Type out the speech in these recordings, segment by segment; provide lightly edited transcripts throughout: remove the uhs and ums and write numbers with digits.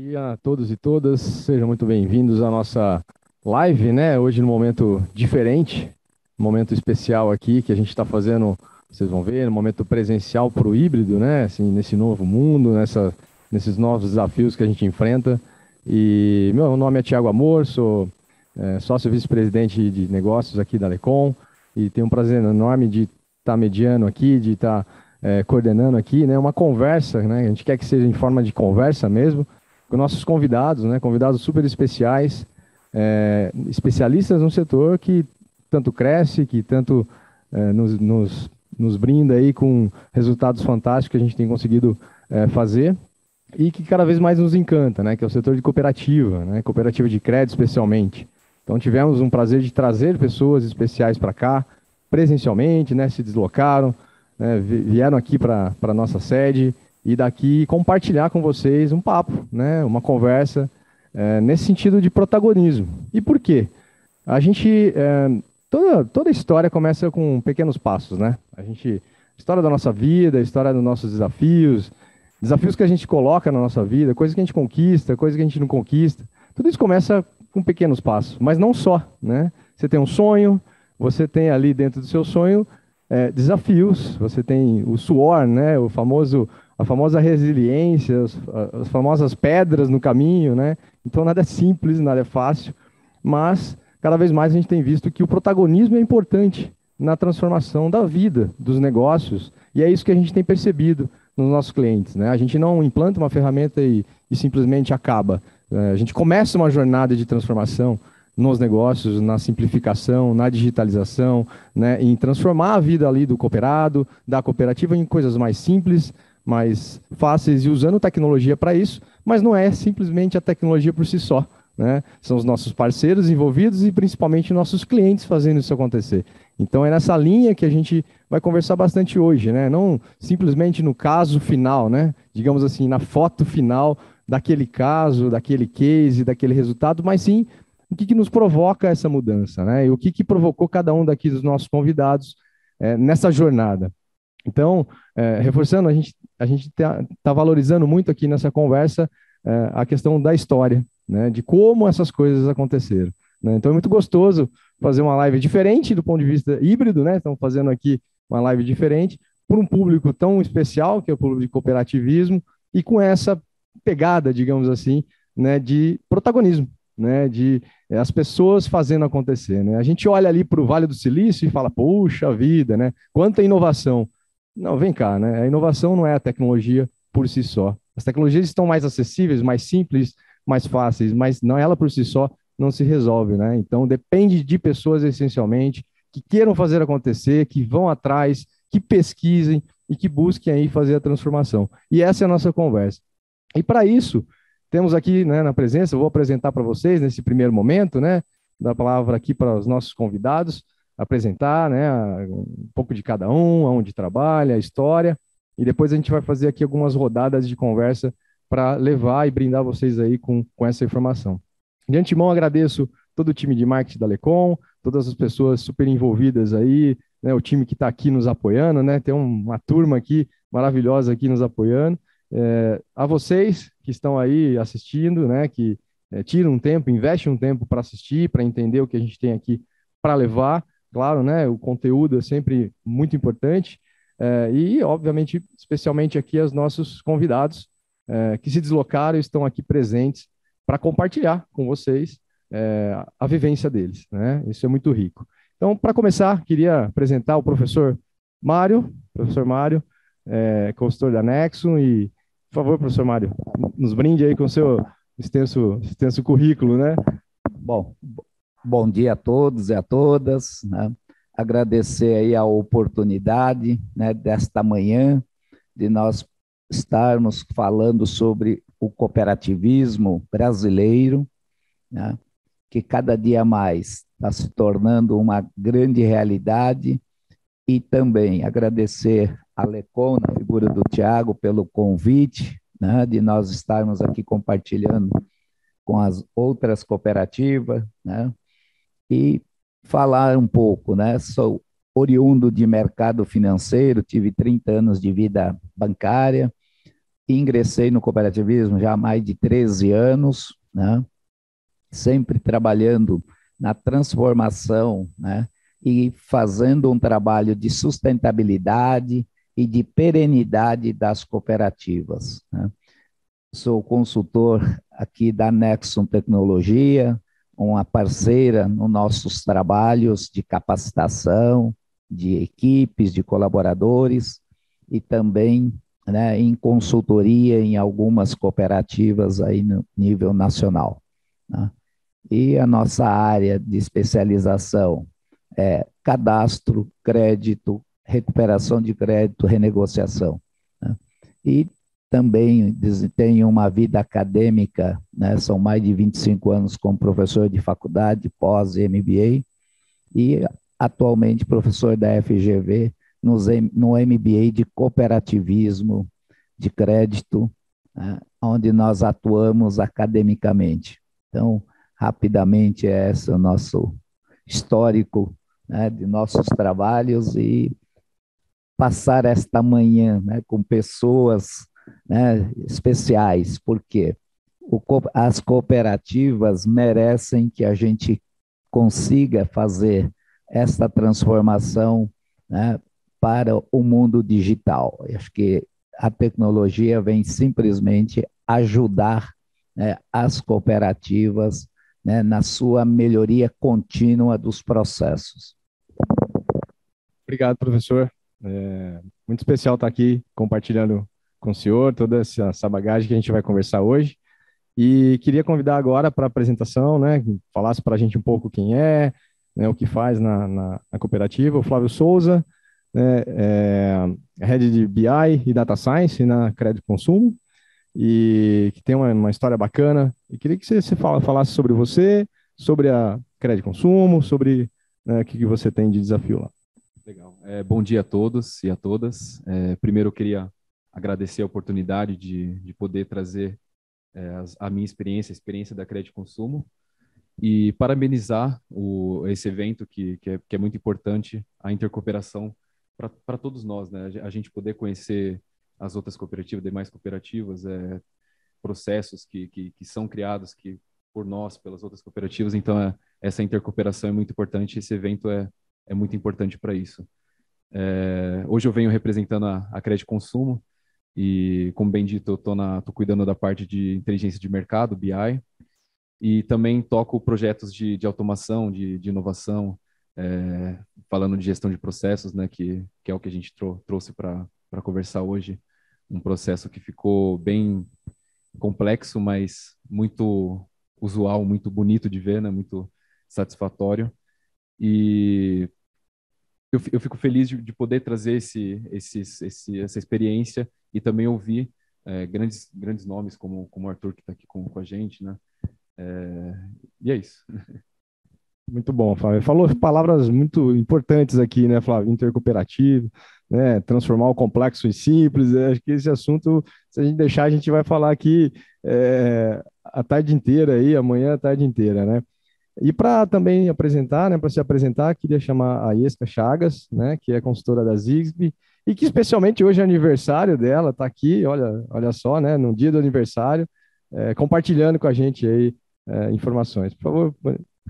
Dia a todos e todas, sejam muito bem-vindos à nossa live, né? Hoje num momento diferente, um momento especial aqui que a gente está fazendo, vocês vão ver, um momento presencial para o híbrido, né? Assim, nesse novo mundo, nesses novos desafios que a gente enfrenta. E meu nome é Tiago Amor, sou sócio vice-presidente de negócios aqui da Lecom e tenho um prazer enorme de estar mediando aqui, de estar coordenando aqui, né? Uma conversa, né? A gente quer que seja em forma de conversa mesmo com nossos convidados, né? Convidados super especiais, especialistas no setor que tanto cresce, que tanto nos brinda aí com resultados fantásticos que a gente tem conseguido fazer e que cada vez mais nos encanta, né? Que é o setor de cooperativa, né? Cooperativa de crédito especialmente. Então tivemos um prazer de trazer pessoas especiais para cá, presencialmente, né? Se deslocaram, né? Vieram aqui para a nossa sede e daqui compartilhar com vocês um papo, né? Uma conversa nesse sentido de protagonismo. E por quê? A gente toda história começa com pequenos passos, né? História da nossa vida, história dos nossos desafios, desafios que a gente coloca na nossa vida, coisas que a gente conquista, coisas que a gente não conquista. Tudo isso começa com pequenos passos, mas não só, né? Você tem um sonho, você tem ali dentro do seu sonho desafios, você tem o suor, né? A famosa resiliência, as famosas pedras no caminho, né? Então nada é simples, nada é fácil, mas cada vez mais a gente tem visto que o protagonismo é importante na transformação da vida, dos negócios, e é isso que a gente tem percebido nos nossos clientes, né? A gente não implanta uma ferramenta e simplesmente acaba. A gente começa uma jornada de transformação nos negócios, na simplificação, na digitalização, né? Em transformar a vida ali do cooperado, da cooperativa em coisas mais simples, mais fáceis e usando tecnologia para isso, mas não é simplesmente a tecnologia por si só, né? São os nossos parceiros envolvidos e principalmente nossos clientes fazendo isso acontecer. Então é nessa linha que a gente vai conversar bastante hoje, né? Não simplesmente no caso final, né? Digamos assim, na foto final daquele caso, daquele case, daquele resultado, mas sim o que nos provoca essa mudança, né? E o que provocou cada um daqui dos nossos convidados nessa jornada. Então, reforçando, a gente tá valorizando muito aqui nessa conversa a questão da história, né? De como essas coisas aconteceram, né? Então é muito gostoso fazer uma live diferente do ponto de vista híbrido, né? Estamos fazendo aqui uma live diferente para um público tão especial, que é o público de cooperativismo, e com essa pegada, digamos assim, né, de protagonismo, né, de as pessoas fazendo acontecer, né? A gente olha ali para o Vale do Silício e fala, puxa vida, né? Quanta inovação. Não, vem cá, né? A inovação não é a tecnologia por si só. As tecnologias estão mais acessíveis, mais simples, mais fáceis, mas não ela por si só não se resolve, né? Então depende de pessoas essencialmente que queiram fazer acontecer, que vão atrás, que pesquisem e que busquem aí fazer a transformação. E essa é a nossa conversa. E para isso, temos aqui, né, na presença, eu vou apresentar para vocês nesse primeiro momento, né, dar a palavra aqui para os nossos convidados, apresentar, né, um pouco de cada um, aonde trabalha, a história, e depois a gente vai fazer aqui algumas rodadas de conversa para levar e brindar vocês aí com essa informação. De antemão, agradeço todo o time de marketing da Lecom, todas as pessoas super envolvidas aí, né, o time que está aqui nos apoiando, né, tem uma turma aqui maravilhosa aqui nos apoiando, a vocês que estão aí assistindo, né, que tiram um tempo, investem um tempo para assistir, para entender o que a gente tem aqui para levar. Claro, né, o conteúdo é sempre muito importante. E, obviamente, especialmente aqui aos nossos convidados que se deslocaram e estão aqui presentes para compartilhar com vocês a vivência deles, né? Isso é muito rico. Então, para começar, queria apresentar o professor Mário, consultor da Nexum, e por favor, professor Mário, nos brinde aí com o seu extenso currículo, né? Bom, bom dia a todos e a todas, né? Agradecer aí a oportunidade, né, desta manhã de nós estarmos falando sobre o cooperativismo brasileiro, né, que cada dia mais está se tornando uma grande realidade, e também agradecer a Lecom, na figura do Tiago, pelo convite, né, de nós estarmos aqui compartilhando com as outras cooperativas, né? E falar um pouco, né? Sou oriundo de mercado financeiro, tive 30 anos de vida bancária, ingressei no cooperativismo já há mais de 13 anos, né? Sempre trabalhando na transformação, né? E fazendo um trabalho de sustentabilidade e de perenidade das cooperativas, né? Sou consultor aqui da Nexon Tecnologia, uma parceira nos nossos trabalhos de capacitação, de equipes, de colaboradores, e também, né, em consultoria em algumas cooperativas aí no nível nacional, né? E a nossa área de especialização é cadastro, crédito, recuperação de crédito, renegociação, né? E também tenho uma vida acadêmica, né? São mais de 25 anos como professor de faculdade, pós e MBA, e atualmente professor da FGV no MBA de cooperativismo, de crédito, né? Onde nós atuamos academicamente. Então, rapidamente, esse é o nosso histórico, né, de nossos trabalhos, e passar esta manhã, né, com pessoas, né, especiais, porque as cooperativas merecem que a gente consiga fazer essa transformação, né, para o mundo digital. Eu acho que a tecnologia vem simplesmente ajudar, né, as cooperativas, né, na sua melhoria contínua dos processos. Obrigado, professor. Muito especial estar aqui compartilhando com o senhor toda essa bagagem que a gente vai conversar hoje. E queria convidar agora para a apresentação, né, que falasse para a gente um pouco quem é, né, o que faz na cooperativa, o Flávio Souza, né, Head de BI e Data Science na Crédito Consumo, e que tem uma história bacana. E queria que você falasse sobre você, sobre a Crédito Consumo, sobre, né, o que você tem de desafio lá. Legal. Bom dia a todos e a todas. Primeiro, eu queria agradecer a oportunidade de poder trazer a minha experiência, a experiência da Crédito Consumo, e parabenizar esse evento que é muito importante, a intercooperação para todos nós, né? A gente poder conhecer as outras cooperativas, demais cooperativas, processos que são criados por nós, pelas outras cooperativas. Então, essa intercooperação é muito importante. Esse evento é muito importante para isso. Hoje eu venho representando a Crédito Consumo e, como bem dito, eu tô cuidando da parte de inteligência de mercado, BI, e também toco projetos de automação, de inovação, falando de gestão de processos, né, que é o que a gente trouxe para conversar hoje. Um processo que ficou bem complexo, mas muito usual, muito bonito de ver, né, muito satisfatório. E eu fico feliz de poder trazer essa experiência e também ouvir grandes nomes como o Arthur, que está aqui com a gente, né? E é isso. Muito bom, Flávio. Falou palavras muito importantes aqui, né, Flávio? Intercooperativo, né? Transformar o complexo em simples. Acho que esse assunto, se a gente deixar, a gente vai falar aqui a tarde inteira aí, amanhã a tarde inteira, né? E para também apresentar, né, para se apresentar, queria chamar a Iesca Chagas, né, que é consultora da Zigbee, e que especialmente hoje é aniversário dela, está aqui, olha só, né, no dia do aniversário, compartilhando com a gente aí informações. Por favor,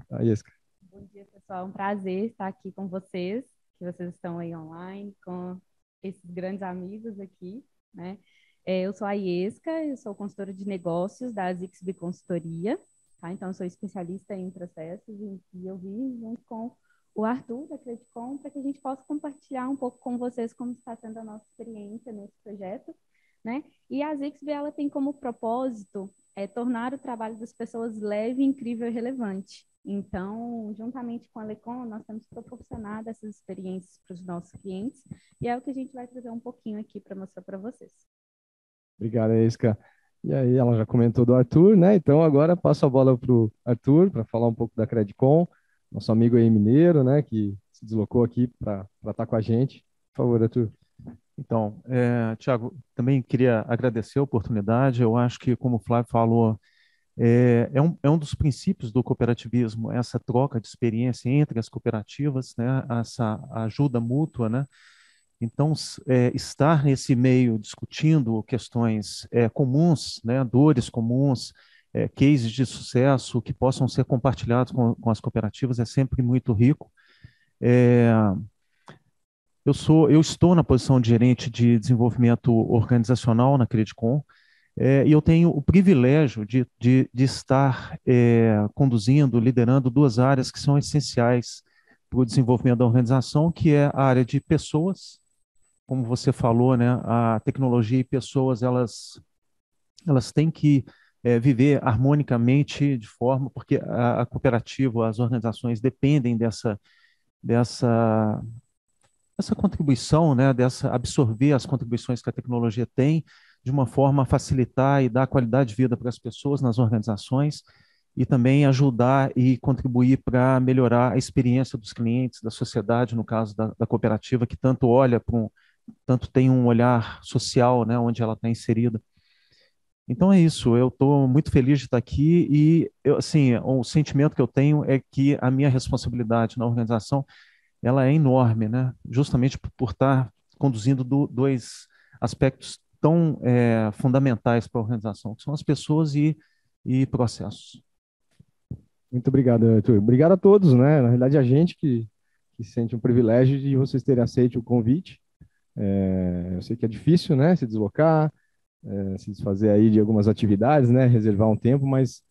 a Iesca. Bom dia, pessoal. É um prazer estar aqui com vocês, que vocês estão aí online, com esses grandes amigos aqui, né? Eu sou a Iesca, eu sou consultora de negócios da Zigbee Consultoria, tá? Então, eu sou especialista em processos e eu vim junto com o Arthur, da Credicom, para que a gente possa compartilhar um pouco com vocês como está sendo a nossa experiência nesse projeto, né? E a Zigbee, ela tem como propósito tornar o trabalho das pessoas leve, incrível e relevante. Então, juntamente com a Lecom, nós temos proporcionado essas experiências para os nossos clientes e é o que a gente vai trazer um pouquinho aqui para mostrar para vocês. Obrigado, Isca. E aí, ela já comentou do Arthur, né? Então, agora passo a bola para o Arthur para falar um pouco da Credicom, nosso amigo aí mineiro, né? Que se deslocou aqui para estar com a gente. Por favor, Arthur. Então, Tiago, também queria agradecer a oportunidade. Eu acho que, como o Flávio falou, é um dos princípios do cooperativismo, essa troca de experiência entre as cooperativas, né? Essa ajuda mútua, né? Então, estar nesse meio discutindo questões comuns, né, dores comuns, cases de sucesso que possam ser compartilhados com as cooperativas é sempre muito rico. Eu estou na posição de gerente de desenvolvimento organizacional na Credicom, e eu tenho o privilégio de estar conduzindo, liderando duas áreas que são essenciais para o desenvolvimento da organização, que é a área de pessoas. Como você falou, né, a tecnologia e pessoas, elas têm que viver harmonicamente de forma, porque a cooperativa, as organizações dependem dessa essa contribuição, né, dessa absorver as contribuições que a tecnologia tem, de uma forma a facilitar e dar qualidade de vida para as pessoas nas organizações e também ajudar e contribuir para melhorar a experiência dos clientes, da sociedade, no caso da cooperativa, que tanto olha tanto tem um olhar social, né, onde ela está inserida. Então é isso, eu estou muito feliz de estar aqui e, assim, o sentimento que eu tenho é que a minha responsabilidade na organização ela é enorme, né? Justamente por estar conduzindo dois aspectos tão fundamentais para a organização, que são as pessoas e processos. Muito obrigado, Arthur. Obrigado a todos, né? Na realidade, a gente que sente um privilégio de vocês terem aceito o convite. Eu sei que é difícil, né? Se deslocar, se desfazer aí de algumas atividades, né? Reservar um tempo, mas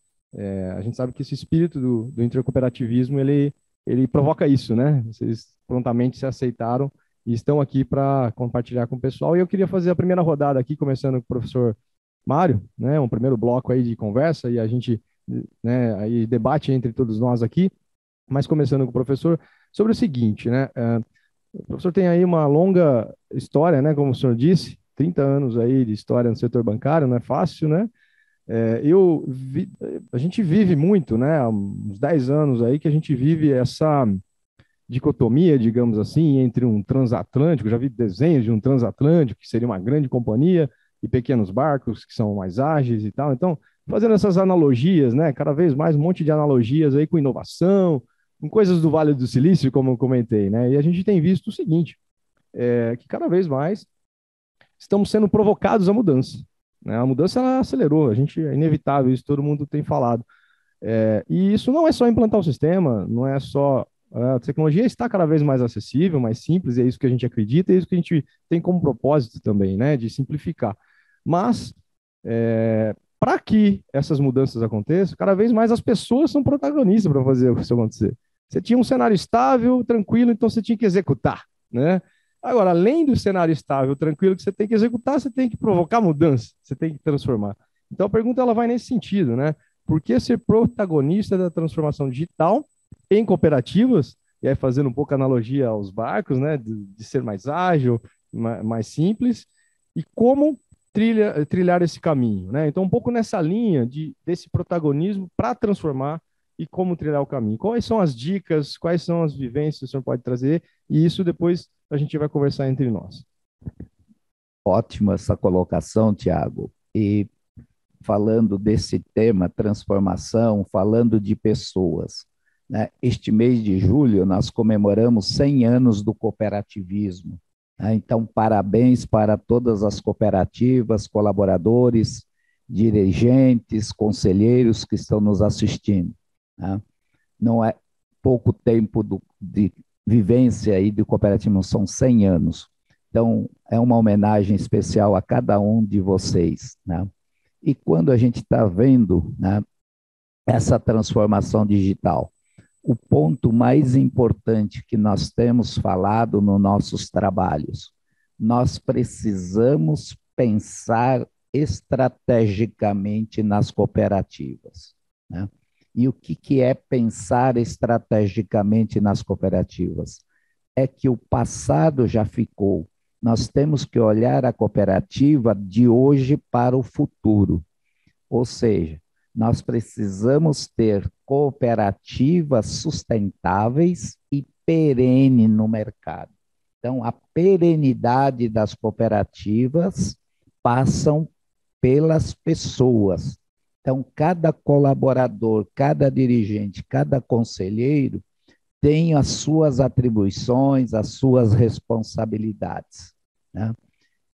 a gente sabe que esse espírito do intercooperativismo, ele provoca isso, né? Vocês prontamente se aceitaram e estão aqui para compartilhar com o pessoal. E eu queria fazer a primeira rodada aqui, começando com o professor Mário, né? Um primeiro bloco aí de conversa e a gente, né, aí debate entre todos nós aqui, mas começando com o professor sobre o seguinte, né? O professor tem aí uma longa história, né? Como o senhor disse, 30 anos aí de história no setor bancário, não é fácil, né? A gente vive muito, né? Há uns 10 anos aí que a gente vive essa dicotomia, digamos assim, entre um transatlântico, já vi desenhos de um transatlântico, que seria uma grande companhia, e pequenos barcos que são mais ágeis e tal. Então, fazendo essas analogias, né? Cada vez mais um monte de analogias aí com inovação, com coisas do Vale do Silício, como eu comentei, né? E a gente tem visto o seguinte, que cada vez mais estamos sendo provocados à mudança, né? A mudança ela acelerou, a gente é inevitável, isso todo mundo tem falado. E isso não é só implantar o sistema, não é só a tecnologia está cada vez mais acessível, mais simples, é isso que a gente acredita, é isso que a gente tem como propósito também, né, de simplificar. Mas, para que essas mudanças aconteçam, cada vez mais as pessoas são protagonistas para fazer isso acontecer. Você tinha um cenário estável, tranquilo, então você tinha que executar, né? Agora, além do cenário estável, tranquilo que você tem que executar, você tem que provocar mudança, você tem que transformar. Então a pergunta ela vai nesse sentido, né? Por que ser protagonista da transformação digital em cooperativas? E aí fazendo um pouco analogia aos barcos, né? De ser mais ágil, mais simples. E como trilhar esse caminho, né? Então um pouco nessa linha desse protagonismo para transformar e como trilhar o caminho. Quais são as dicas, quais são as vivências que o senhor pode trazer? E isso depois a gente vai conversar entre nós. Ótima essa colocação, Tiago. E falando desse tema, transformação, falando de pessoas, né? Este mês de julho nós comemoramos 100 anos do cooperativismo, né? Então, parabéns para todas as cooperativas, colaboradores, dirigentes, conselheiros que estão nos assistindo, né? Não é pouco tempo de vivência aí do cooperativismo, são 100 anos. Então, é uma homenagem especial a cada um de vocês, né? E quando a gente está vendo, né, essa transformação digital, o ponto mais importante que nós temos falado nos nossos trabalhos, nós precisamos pensar estrategicamente nas cooperativas, né? E o que é pensar estrategicamente nas cooperativas? É que o passado já ficou. Nós temos que olhar a cooperativa de hoje para o futuro. Ou seja, nós precisamos ter cooperativas sustentáveis e perenes no mercado. Então, a perenidade das cooperativas passam pelas pessoas. Então, cada colaborador, cada dirigente, cada conselheiro tem as suas atribuições, as suas responsabilidades, né?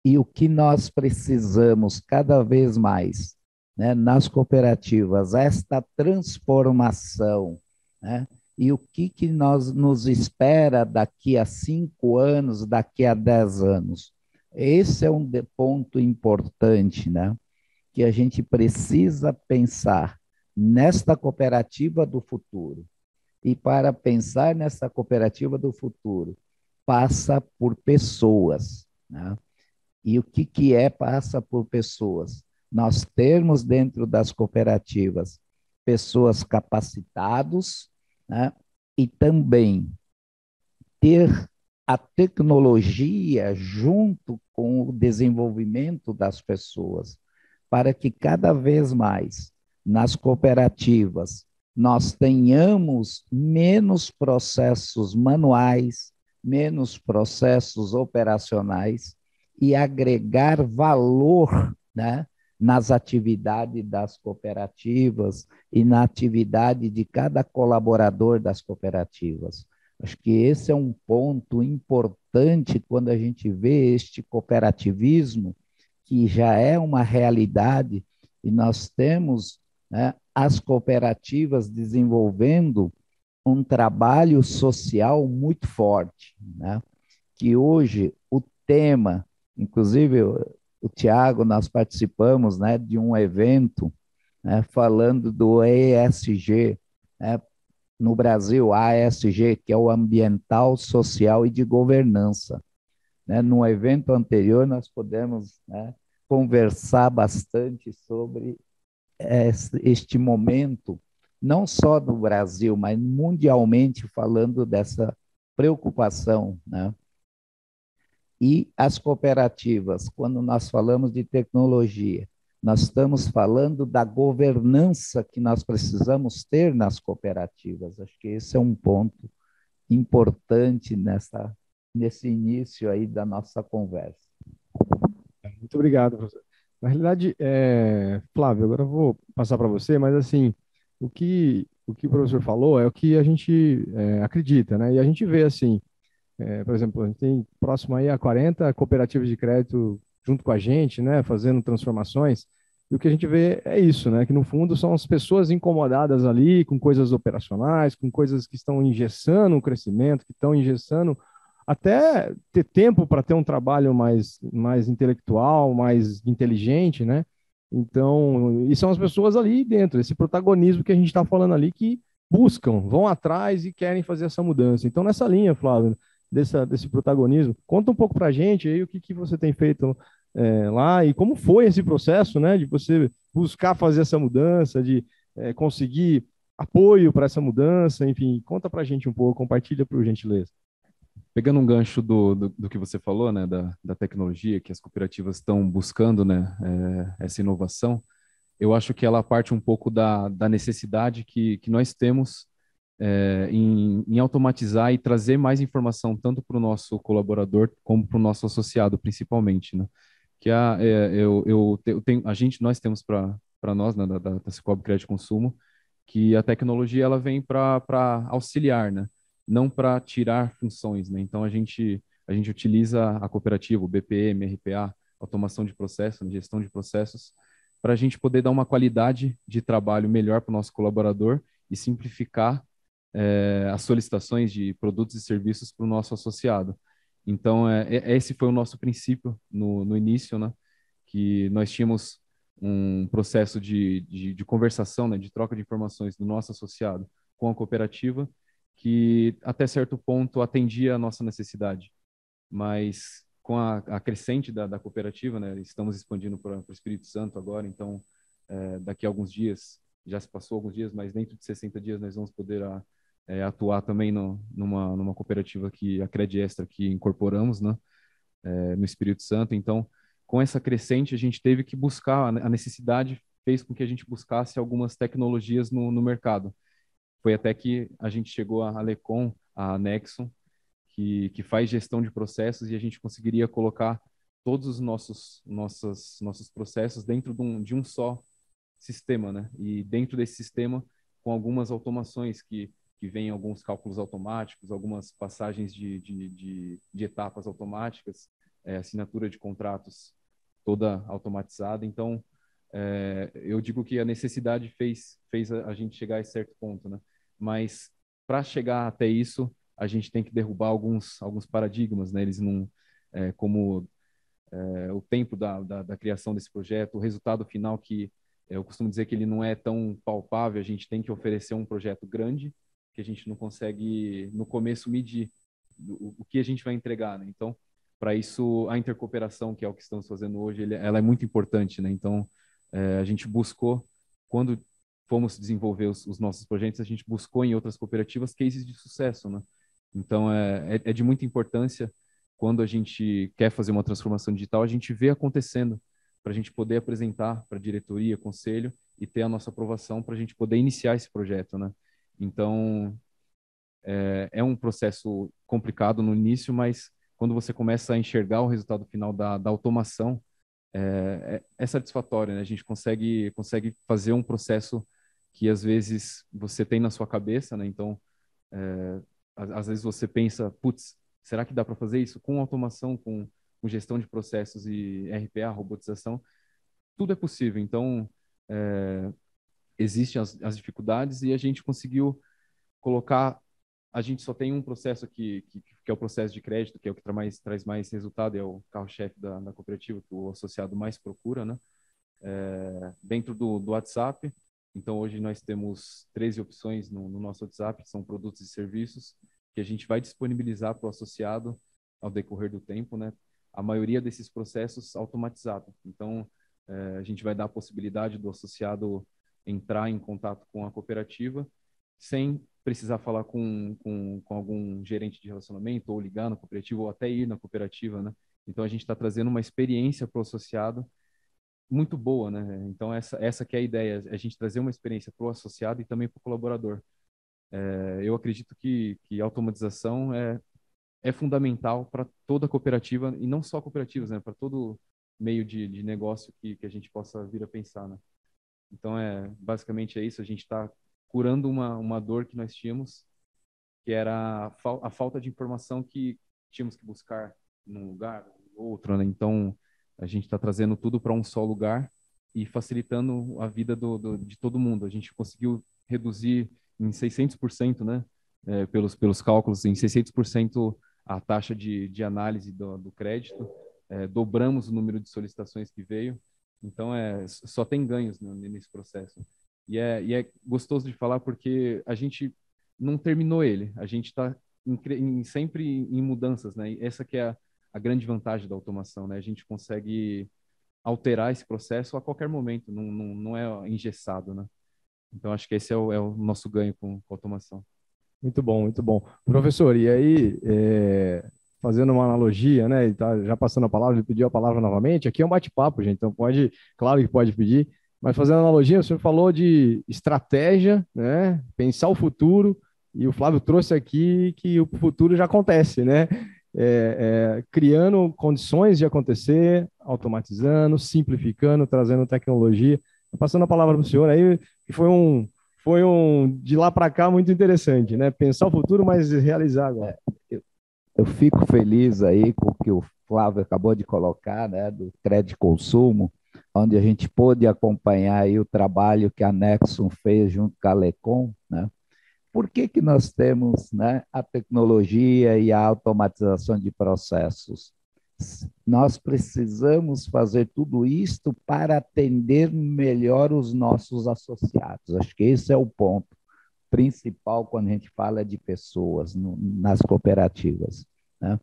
E o que nós precisamos cada vez mais, né, nas cooperativas, esta transformação, né? E o que nós nos espera daqui a 5 anos, daqui a 10 anos? Esse é um ponto importante, né? Que a gente precisa pensar nesta cooperativa do futuro. E para pensar nessa cooperativa do futuro, passa por pessoas, né? E o que é passa por pessoas? Nós termos dentro das cooperativas pessoas capacitadas, né? E também ter a tecnologia junto com o desenvolvimento das pessoas, para que cada vez mais nas cooperativas nós tenhamos menos processos manuais, menos processos operacionais e agregar valor, né, nas atividades das cooperativas e na atividade de cada colaborador das cooperativas. Acho que esse é um ponto importante quando a gente vê este cooperativismo, que já é uma realidade, e nós temos, né, as cooperativas desenvolvendo um trabalho social muito forte, né? Que hoje o tema, inclusive o Tiago, nós participamos, né, de um evento, né, falando do ESG, né, no Brasil, a ASG, que é o Ambiental, Social e de Governança. Né? No evento anterior, nós podemos, né, conversar bastante sobre este momento, não só do Brasil, mas mundialmente falando dessa preocupação, né? E as cooperativas, quando nós falamos de tecnologia, nós estamos falando da governança que nós precisamos ter nas cooperativas. Acho que esse é um ponto importante nesse início aí da nossa conversa. Muito obrigado, professor. Na realidade, Flávio, agora eu vou passar para você, mas assim, o que o professor falou é o que a gente acredita, né? E a gente vê assim, por exemplo, a gente tem próximo aí a 40 cooperativas de crédito junto com a gente, né, fazendo transformações. E o que a gente vê é isso, né, que no fundo são as pessoas incomodadas ali com coisas operacionais, com coisas que estão engessando o crescimento, que estão engessando até ter tempo para ter um trabalho mais intelectual, mais inteligente, né? Então, e são as pessoas ali dentro, esse protagonismo que a gente está falando ali, que buscam, vão atrás e querem fazer essa mudança. Então, nessa linha, Flávio, desse protagonismo. Conta um pouco para a gente aí o que você tem feito lá e como foi esse processo, né, de você buscar fazer essa mudança, de conseguir apoio para essa mudança, enfim, conta para a gente um pouco, compartilha por gentileza. Pegando um gancho do que você falou, né, da tecnologia, que as cooperativas estão buscando, né, essa inovação, eu acho que ela parte um pouco da necessidade que nós temos em automatizar e trazer mais informação tanto para o nosso colaborador como para o nosso associado, principalmente, né? Que nós temos para nós, né, da Cicobi Crédito Consumo, que a tecnologia ela vem para auxiliar, né? Não para tirar funções, né? Então a gente utiliza a cooperativa, o BPM, RPA, automação de processos, né, gestão de processos, para a gente poder dar uma qualidade de trabalho melhor para o nosso colaborador e simplificar as solicitações de produtos e serviços para o nosso associado. Então, esse foi o nosso princípio no início, né? Que nós tínhamos um processo de conversação, né? De troca de informações do nosso associado com a cooperativa, que até certo ponto atendia a nossa necessidade. Mas com a crescente da cooperativa, né? Estamos expandindo para o Espírito Santo agora, então, daqui a alguns dias, já se passou alguns dias, mas dentro de 60 dias nós vamos poder atuar também numa cooperativa que a Cred Extra que incorporamos, né, no Espírito Santo. Então, com essa crescente, a gente teve que buscar, a necessidade fez com que a gente buscasse algumas tecnologias no mercado. Foi até que a gente chegou à Alecom, a Nexon, que faz gestão de processos e a gente conseguiria colocar todos os nossos processos dentro de um só sistema, né? E dentro desse sistema, com algumas automações que que vem alguns cálculos automáticos, algumas passagens de etapas automáticas, assinatura de contratos toda automatizada. Então, eu digo que a necessidade fez a gente chegar a esse certo ponto, né? Mas para chegar até isso, a gente tem que derrubar alguns paradigmas, né? Eles não, como o tempo da criação desse projeto, o resultado final que eu costumo dizer que ele não é tão palpável, a gente tem que oferecer um projeto grande que a gente não consegue, no começo, medir o que a gente vai entregar, né? Então, para isso, a intercooperação, que é o que estamos fazendo hoje, ela é muito importante, né? Então, a gente buscou, quando fomos desenvolver os nossos projetos, a gente buscou em outras cooperativas cases de sucesso, né? Então, é de muita importância quando a gente quer fazer uma transformação digital, a gente vê acontecendo para a gente poder apresentar para a diretoria, conselho e ter a nossa aprovação para a gente poder iniciar esse projeto, né? Então, é um processo complicado no início, mas quando você começa a enxergar o resultado final da automação, é satisfatório, né? A gente consegue fazer um processo que às vezes você tem na sua cabeça, né? Então, às vezes você pensa, putz, será que dá para fazer isso com automação, com gestão de processos e RPA, robotização? Tudo é possível. Então, existem as dificuldades e a gente conseguiu colocar. A gente só tem um processo que é o processo de crédito, que é o que traz mais resultado, é o carro-chefe da cooperativa, que o associado mais procura, né? Dentro do WhatsApp. Então, hoje nós temos 13 opções no nosso WhatsApp, que são produtos e serviços, que a gente vai disponibilizar para o associado ao decorrer do tempo, né? A maioria desses processos automatizado. Então, a gente vai dar a possibilidade do associado entrar em contato com a cooperativa sem precisar falar com algum gerente de relacionamento ou ligar na cooperativa ou até ir na cooperativa, né? Então, a gente está trazendo uma experiência para o associado muito boa, né? Então, essa que é a ideia, a gente trazer uma experiência para o associado e também para o colaborador. Eu acredito que a automatização é fundamental para toda cooperativa, e não só cooperativas, né? Para todo meio de negócio que a gente possa vir a pensar, né? Então, basicamente é isso, a gente está curando uma dor que nós tínhamos, que era a falta de informação que tínhamos que buscar num lugar, no outro, né? Então, a gente está trazendo tudo para um só lugar e facilitando a vida de todo mundo. A gente conseguiu reduzir em 600%, né? Pelos cálculos, em 600% a taxa de análise do crédito. Dobramos o número de solicitações que veio. Então, só tem ganhos, né, nesse processo. E é gostoso de falar porque a gente não terminou ele. A gente está sempre em mudanças, né? E essa que é a grande vantagem da automação, né? A gente consegue alterar esse processo a qualquer momento, não é engessado, né? Então, acho que esse é o nosso ganho com a automação. Muito bom, muito bom. Professor, e aí, fazendo uma analogia, né, e tá já passando a palavra, ele pediu a palavra novamente, aqui é um bate-papo, gente, então claro que pode pedir, mas fazendo analogia, o senhor falou de estratégia, né, pensar o futuro, e o Flávio trouxe aqui que o futuro já acontece, né, criando condições de acontecer, automatizando, simplificando, trazendo tecnologia. Passando a palavra para o senhor aí, que foi um de lá para cá muito interessante, né? Pensar o futuro, mas realizar agora. Eu fico feliz aí com o que o Flávio acabou de colocar, né, do crédito consumo, onde a gente pôde acompanhar aí o trabalho que a Nexum fez junto com a Lecom, né? Por que nós temos, né, a tecnologia e a automatização de processos? Nós precisamos fazer tudo isto para atender melhor os nossos associados. Acho que esse é o ponto principal quando a gente fala de pessoas nas cooperativas, né?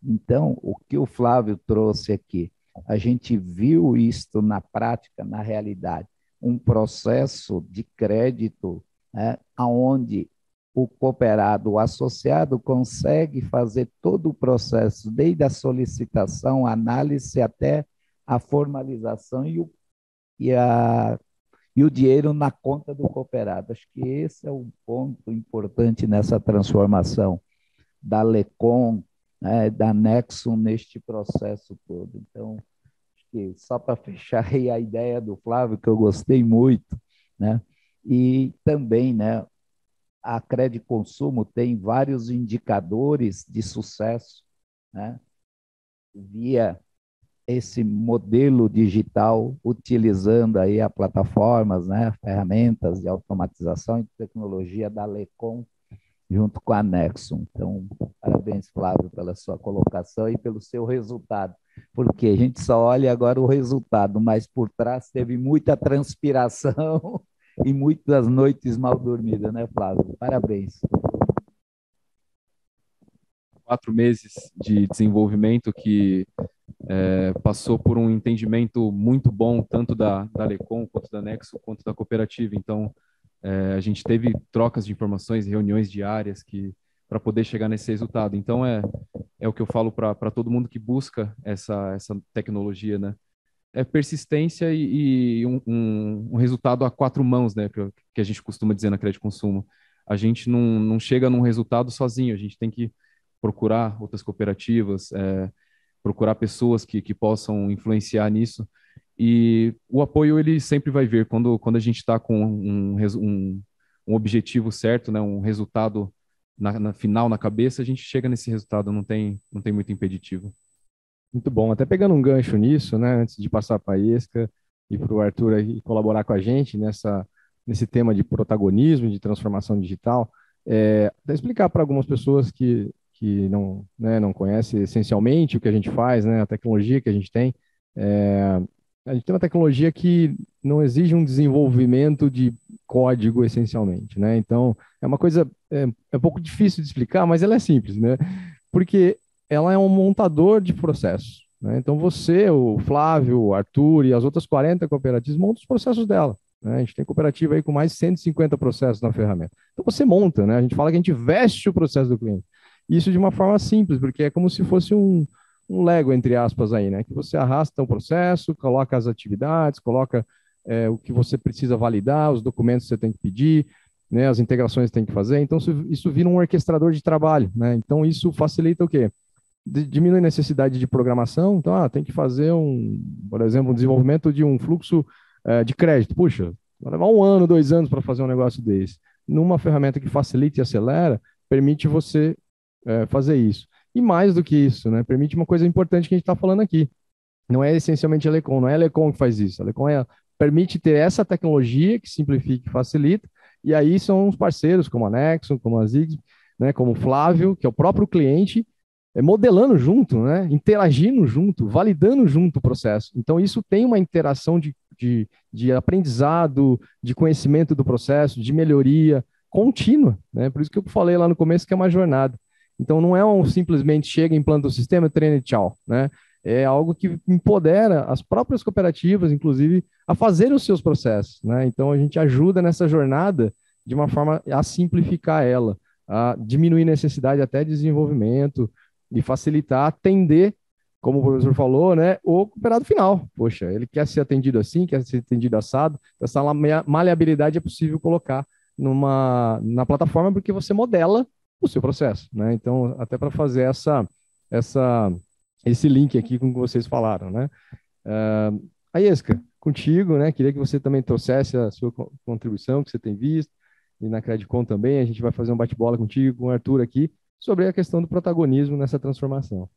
Então, o que o Flávio trouxe aqui, a gente viu isto na prática, na realidade, um processo de crédito, né, onde o cooperado, o associado, consegue fazer todo o processo, desde a solicitação, análise, até a formalização e o dinheiro na conta do cooperado. Acho que esse é o ponto importante nessa transformação da Lecom, né, da Nexum neste processo todo. Então, acho que só para fechar aí a ideia do Flávio, que eu gostei muito, né? E também, né, a Crédito Consumo tem vários indicadores de sucesso, né, via esse modelo digital, utilizando aí a plataformas, né, ferramentas de automatização e tecnologia da Lecom, junto com a Nexum. Então, parabéns, Flávio, pela sua colocação e pelo seu resultado, porque a gente só olha agora o resultado, mas por trás teve muita transpiração e muitas noites mal dormidas, né, Flávio? Parabéns. 4 meses de desenvolvimento que passou por um entendimento muito bom, tanto da Lecom, quanto da Nexo, quanto da cooperativa. Então, a gente teve trocas de informações, reuniões diárias para poder chegar nesse resultado. Então, é o que eu falo para todo mundo que busca essa tecnologia, né? É persistência e um resultado a 4 mãos, né? Que a gente costuma dizer na Crédito Consumo. A gente não chega num resultado sozinho, a gente tem que procurar outras cooperativas, procurar pessoas que possam influenciar nisso. E o apoio, ele sempre vai vir quando a gente está com um objetivo certo, né, um resultado na final, na cabeça, a gente chega nesse resultado, não tem muito impeditivo. Muito bom. Até pegando um gancho nisso, né, antes de passar para a Iesca e para o Arthur aí colaborar com a gente nesse tema de protagonismo, de transformação digital, até explicar para algumas pessoas que não, né, não conhecem essencialmente o que a gente faz, né, a tecnologia que a gente tem. É, a gente tem uma tecnologia que não exige um desenvolvimento de código essencialmente, né? Então, é uma coisa um pouco difícil de explicar, mas ela é simples, né? Porque ela é um montador de processos, né? Então, você, o Flávio, o Arthur e as outras 40 cooperativas montam os processos dela, né? A gente tem cooperativa aí com mais de 150 processos na ferramenta. Então, você monta, né? A gente fala que a gente veste o processo do cliente. Isso de uma forma simples, porque é como se fosse um Lego, entre aspas, aí, né? Que você arrasta o processo, coloca as atividades, coloca o que você precisa validar, os documentos que você tem que pedir, né? As integrações que tem que fazer. Então, isso vira um orquestrador de trabalho, né? Então, isso facilita o quê? Diminui a necessidade de programação. Então, tem que fazer por exemplo, um desenvolvimento de um fluxo de crédito. Puxa, vai levar 1 ano, 2 anos para fazer um negócio desse. Numa ferramenta que facilita e acelera, permite você fazer isso. E mais do que isso, né? Permite uma coisa importante que a gente está falando aqui. Não é essencialmente a Lecom, não é a Lecom que faz isso. A Lecom permite ter essa tecnologia que simplifica e facilita, e aí são os parceiros como a Nexon, como a Zigbee, né, como o Flávio, que é o próprio cliente, modelando junto, né, interagindo junto, validando junto o processo. Então, isso tem uma interação de aprendizado, de conhecimento do processo, de melhoria contínua, né? Por isso que eu falei lá no começo que é uma jornada. Então, não é simplesmente chega, implanta o sistema, treina e tchau, né? É algo que empodera as próprias cooperativas, inclusive, a fazer os seus processos, né? Então, a gente ajuda nessa jornada de uma forma a simplificar ela, a diminuir necessidade até de desenvolvimento e facilitar atender, como o professor falou, né, o cooperado final. Poxa, ele quer ser atendido assim, quer ser atendido assado. Essa maleabilidade é possível colocar na plataforma porque você modela o seu processo, né? Então, até para fazer esse link aqui com o que vocês falaram, né? Aieska, contigo, né? Queria que você também trouxesse a sua contribuição que você tem visto, e na Credicom também. A gente vai fazer um bate-bola contigo, com o Arthur aqui, sobre a questão do protagonismo nessa transformação.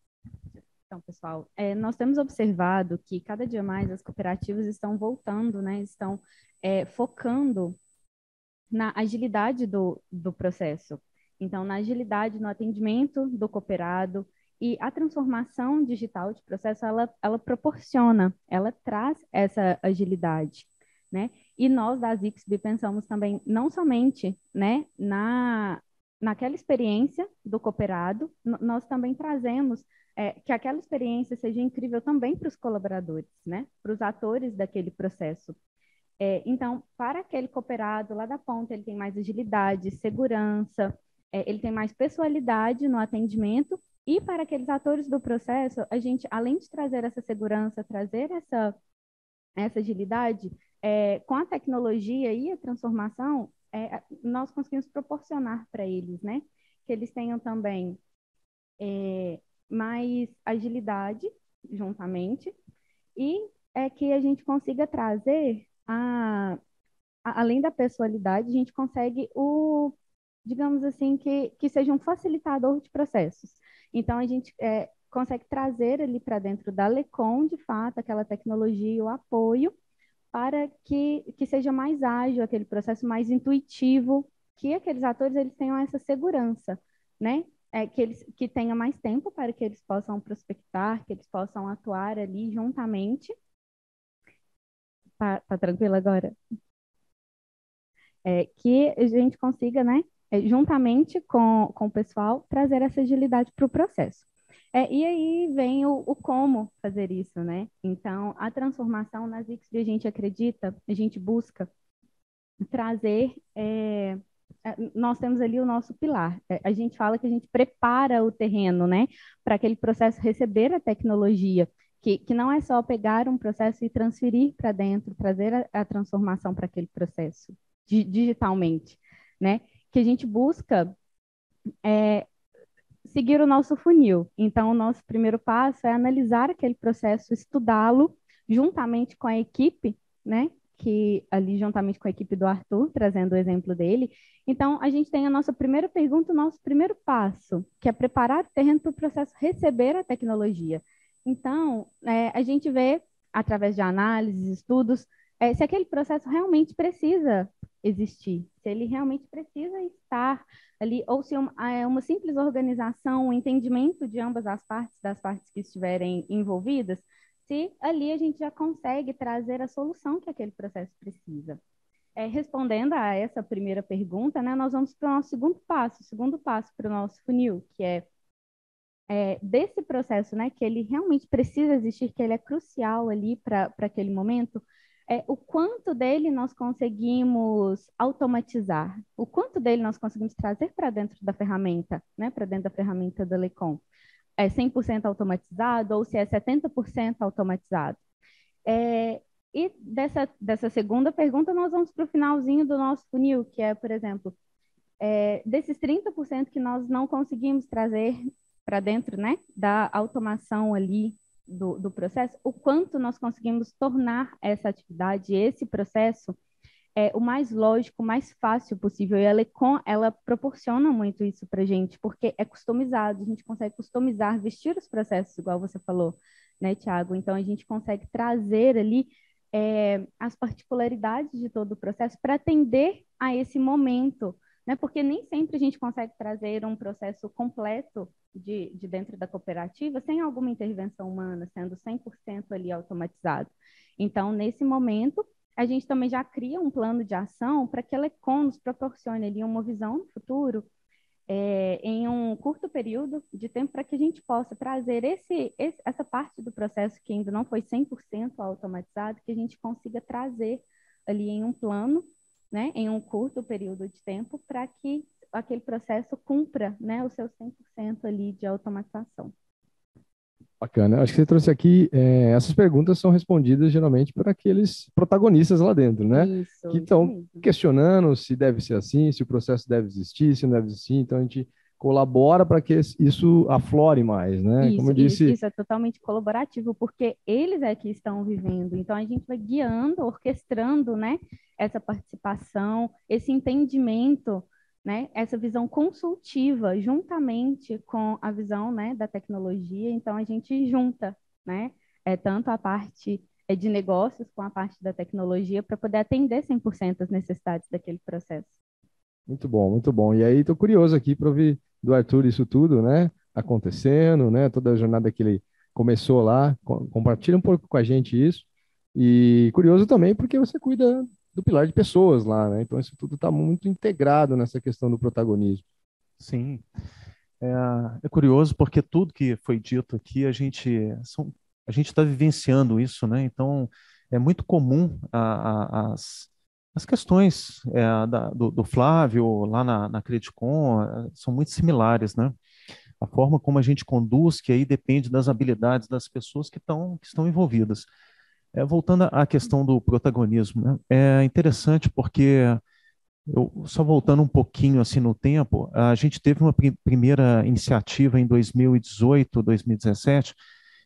Então, pessoal, nós temos observado que cada dia mais as cooperativas estão voltando, né? Estão focando na agilidade do processo. Então, na agilidade no atendimento do cooperado, e a transformação digital de processo, ela proporciona, ela traz essa agilidade, né? E nós da Zigbee pensamos também não somente, né, naquela experiência do cooperado, nós também trazemos que aquela experiência seja incrível também para os colaboradores, né, para os atores daquele processo. Então, para aquele cooperado lá da ponta, ele tem mais agilidade, segurança, ele tem mais pessoalidade no atendimento. E para aqueles atores do processo, a gente, além de trazer essa segurança, trazer essa agilidade, com a tecnologia e a transformação, nós conseguimos proporcionar para eles, né? Que eles tenham também mais agilidade juntamente e que a gente consiga trazer além da pessoalidade, a gente consegue digamos assim, que seja um facilitador de processos. Então, a gente consegue trazer ali para dentro da Lecon, de fato, aquela tecnologia e o apoio para que seja mais ágil, aquele processo mais intuitivo, que aqueles atores eles tenham essa segurança, né? Que tenha mais tempo para que eles possam prospectar, que eles possam atuar ali juntamente. Tá tranquilo agora? Que a gente consiga, né, juntamente com o pessoal, trazer essa agilidade para o processo. E aí vem o como fazer isso, né? Então, a transformação na Zixby, a gente acredita, a gente busca trazer. Nós temos ali o nosso pilar. A gente fala que a gente prepara o terreno, né, para aquele processo receber a tecnologia, que não é só pegar um processo e transferir para dentro, trazer a transformação para aquele processo digitalmente, né? Que a gente busca seguir o nosso funil. Então, o nosso primeiro passo é analisar aquele processo, estudá-lo juntamente com a equipe, né? Que ali juntamente com a equipe do Arthur, trazendo o exemplo dele. Então, a gente tem a nossa primeira pergunta, o nosso primeiro passo, que é preparar o terreno para o processo receber a tecnologia. Então, a gente vê, através de análises, estudos, se aquele processo realmente precisa existir, se ele realmente precisa estar ali, ou se é uma simples organização, um entendimento de ambas as partes, das partes que estiverem envolvidas, se ali a gente já consegue trazer a solução que aquele processo precisa. Respondendo a essa primeira pergunta, né, nós vamos para o nosso segundo passo para o nosso funil, que desse processo, né, que ele realmente precisa existir, que ele é crucial ali para aquele momento, o quanto dele nós conseguimos automatizar, o quanto dele nós conseguimos trazer para dentro da ferramenta, né, para dentro da ferramenta da Lecon. É 100% automatizado ou se é 70% automatizado. E dessa segunda pergunta, nós vamos para o finalzinho do nosso funil, que é, por exemplo, desses 30% que nós não conseguimos trazer para dentro, né, da automação ali do processo, o quanto nós conseguimos tornar essa atividade, esse processo, o mais lógico, mais fácil possível. E a Lecon, ela proporciona muito isso para a gente, porque é customizado, a gente consegue customizar, vestir os processos, igual você falou, né, Thiago? Então, a gente consegue trazer ali as particularidades de todo o processo para atender a esse momento, né? Porque nem sempre a gente consegue trazer um processo completo de dentro da cooperativa sem alguma intervenção humana, sendo 100% ali automatizado. Então, nesse momento, a gente também já cria um plano de ação para que a Lecon nos proporcione ali uma visão no futuro, em um curto período de tempo, para que a gente possa trazer essa parte do processo que ainda não foi 100% automatizado, que a gente consiga trazer ali em um plano, né, em um curto período de tempo, para que aquele processo cumpra, né, o seu 100% ali de automatização. Bacana. Acho que você trouxe aqui, essas perguntas são respondidas geralmente por aqueles protagonistas lá dentro, né? Isso, que estão mesmo. questionando se deve ser assim, se o processo deve existir, se não deve existir. Então, a gente colabora para que isso aflore mais, né? Como eu disse, Isso é totalmente colaborativo, porque eles é que estão vivendo. Então, a gente vai guiando, orquestrando, né, essa participação, esse entendimento, né, essa visão consultiva, juntamente com a visão, né, da tecnologia. Então, a gente junta, né, tanto a parte de negócios com a parte da tecnologia para poder atender 100% as necessidades daquele processo. muito bom, muito bom. E aí, estou curioso aqui para ouvir do Arthur isso tudo, né? Acontecendo, né? Toda a jornada que ele começou lá. Compartilha um pouco com a gente isso. E curioso também porque você cuida do pilar de pessoas lá, né? Então, isso tudo está muito integrado nessa questão do protagonismo. Sim, é curioso porque tudo que foi dito aqui, a gente está vivenciando isso, né? Então, é muito comum as questões do Flávio lá na Credicom são muito similares, né? A forma como a gente conduz, que aí depende das habilidades das pessoas que estão envolvidas. Voltando à questão do protagonismo, né? É interessante porque só voltando um pouquinho assim no tempo, a gente teve uma primeira iniciativa em 2018, 2017,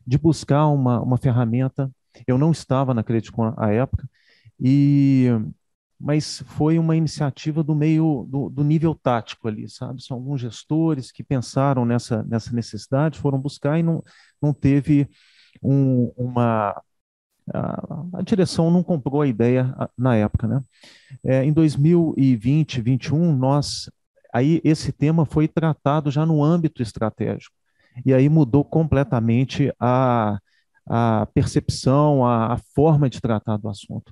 de buscar uma ferramenta. Eu não estava na Credicom à época, e mas foi uma iniciativa do meio do nível tático ali, sabe? São alguns gestores que pensaram nessa necessidade, foram buscar e não teve uma a direção não comprou a ideia na época, né? Em 2020, 21, aí esse tema foi tratado já no âmbito estratégico. E aí mudou completamente a percepção, a forma de tratar do assunto.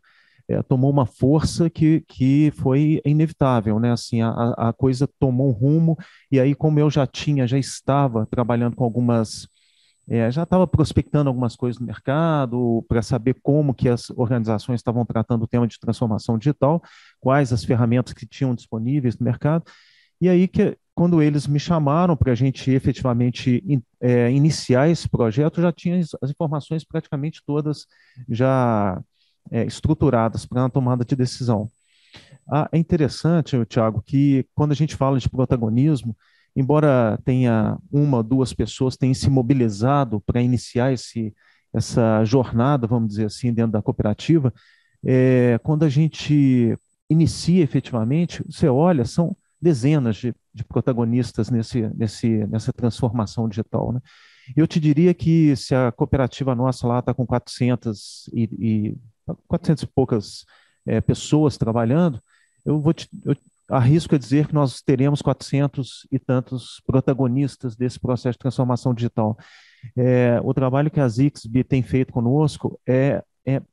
Tomou uma força que foi inevitável, né? Assim, a coisa tomou um rumo, e aí, como eu já estava trabalhando com já estava prospectando algumas coisas no mercado para saber como que as organizações estavam tratando o tema de transformação digital, quais as ferramentas que tinham disponíveis no mercado. E aí, quando eles me chamaram para a gente efetivamente iniciar esse projeto, já tinha as informações praticamente todas já estruturadas para a tomada de decisão. É interessante, Tiago, que quando a gente fala de protagonismo, embora tenha uma ou duas pessoas tenham se mobilizado para iniciar essa jornada, vamos dizer assim, dentro da cooperativa, quando a gente inicia efetivamente, você olha, são dezenas de protagonistas nessa transformação digital, né? Eu te diria que se a cooperativa nossa lá está com 400 e poucas pessoas trabalhando, eu arrisco a dizer que nós teremos 400 e tantos protagonistas desse processo de transformação digital. O trabalho que a Zixby tem feito conosco é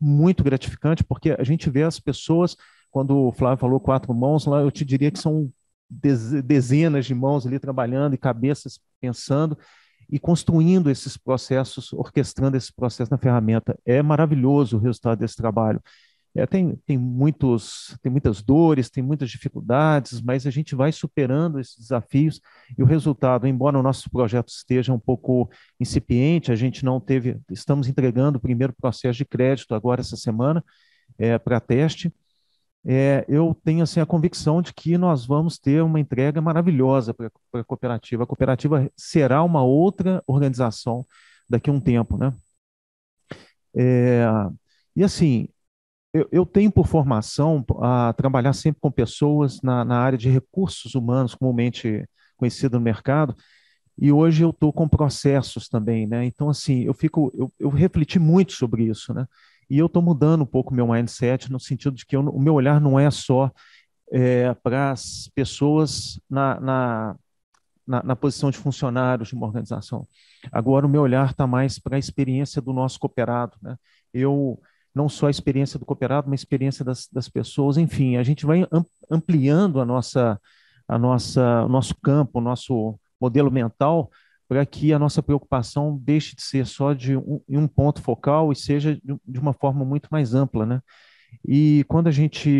muito gratificante, porque a gente vê as pessoas, quando o Flávio falou 4 mãos, lá eu te diria que são dezenas de mãos ali trabalhando e cabeças pensando e construindo esses processos, orquestrando esse processo na ferramenta. É maravilhoso o resultado desse trabalho. Tem muitas dores, tem muitas dificuldades, mas a gente vai superando esses desafios e o resultado, embora o nosso projeto esteja um pouco incipiente, a gente não teve, estamos entregando o primeiro processo de crédito agora essa semana para teste. Eu tenho assim a convicção de que nós vamos ter uma entrega maravilhosa para a cooperativa. A cooperativa será uma outra organização daqui a um tempo, né? É, e assim, eu tenho por formação a trabalhar sempre com pessoas na área de recursos humanos, comumente conhecido no mercado, e hoje eu estou com processos também, né? Então, assim, eu refleti muito sobre isso, né? E eu estou mudando um pouco o meu mindset, no sentido de que o meu olhar não é só para as pessoas na posição de funcionários de uma organização. Agora, o meu olhar está mais para a experiência do nosso cooperado, né? Eu não só a experiência do cooperado, mas a experiência das pessoas. Enfim, a gente vai ampliando o nosso campo, o nosso modelo mental, para que a nossa preocupação deixe de ser só em um ponto focal e seja de uma forma muito mais ampla, né? E quando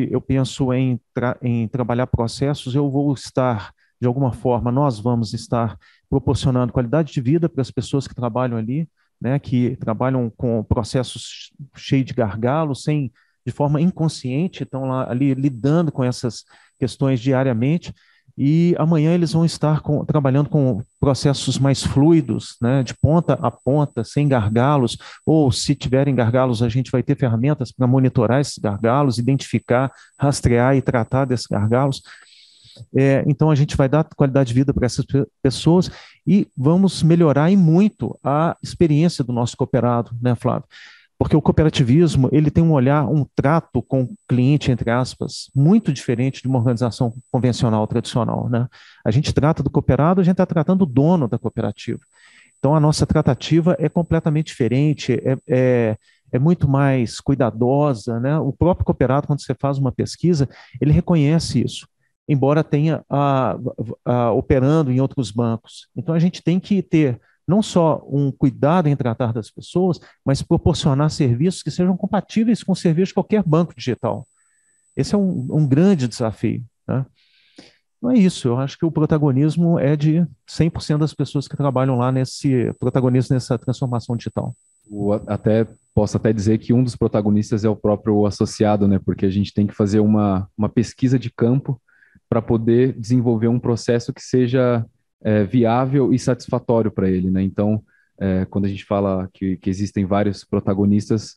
eu penso em trabalhar processos, eu vou estar, de alguma forma, nós vamos estar proporcionando qualidade de vida para as pessoas que trabalham ali, né, que trabalham com processos cheios de gargalos, de forma inconsciente, estão lá, ali lidando com essas questões diariamente, e amanhã eles vão estar trabalhando com processos mais fluidos, né, de ponta a ponta, sem gargalos, ou se tiverem gargalos, a gente vai ter ferramentas para monitorar esses gargalos, identificar, rastrear e tratar desses gargalos. Então, a gente vai dar qualidade de vida para essas pessoas e vamos melhorar e muito a experiência do nosso cooperado, né, Flávio? Porque o cooperativismo, ele tem um trato com o cliente, entre aspas, muito diferente de uma organização convencional, tradicional, né? A gente trata do cooperado, a gente está tratando o dono da cooperativa. Então, a nossa tratativa é completamente diferente, é muito mais cuidadosa, né? O próprio cooperado, quando você faz uma pesquisa, ele reconhece isso, embora tenha operando em outros bancos. Então, a gente tem que ter não só um cuidado em tratar das pessoas, mas proporcionar serviços que sejam compatíveis com serviços de qualquer banco digital. Esse é um grande desafio, né? Não é isso, eu acho que o protagonismo é de 100% das pessoas que trabalham lá protagonismo nessa transformação digital. Posso até dizer que um dos protagonistas é o próprio associado, né? Porque a gente tem que fazer uma pesquisa de campo para poder desenvolver um processo que seja viável e satisfatório para ele, né? Então, quando a gente fala que existem vários protagonistas,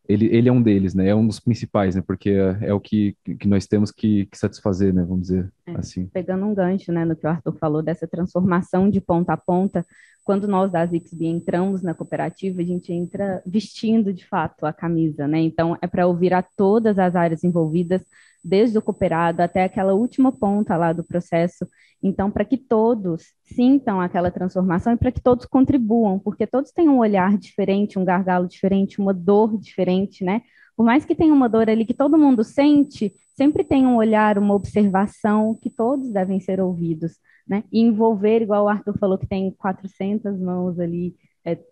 ele é um deles, né? É um dos principais, né? Porque é o que nós temos que satisfazer, né? Vamos dizer assim. Pegando um gancho, né, no que o Arthur falou dessa transformação de ponta a ponta, quando nós da Zixby entramos na cooperativa, a gente entra vestindo de fato a camisa, né? Então é para ouvir a todas as áreas envolvidas, desde o cooperado até aquela última ponta lá do processo. Então, para que todos sintam aquela transformação e para que todos contribuam, porque todos têm um olhar diferente, um gargalo diferente, uma dor diferente, né? Por mais que tenha uma dor ali que todo mundo sente, sempre tem um olhar, uma observação que todos devem ser ouvidos, né? E envolver, igual o Arthur falou, que tem 400 mãos ali,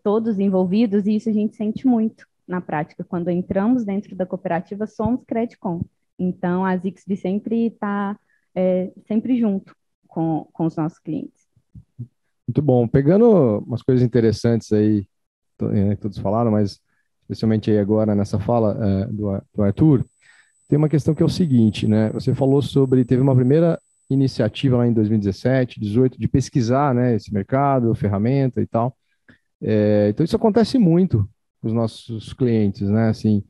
todos envolvidos, e isso a gente sente muito na prática. Quando entramos dentro da cooperativa, somos Credicom. Então, a Zixby sempre está sempre junto com os nossos clientes. Muito bom. Pegando umas coisas interessantes aí, que todos falaram, mas especialmente aí agora nessa fala do Arthur, tem uma questão que é o seguinte, né? Você falou sobre, teve uma primeira iniciativa lá em 2017, 18, de pesquisar, né, esse mercado, ferramenta e tal. Então isso acontece muito com os nossos clientes, né? Assim,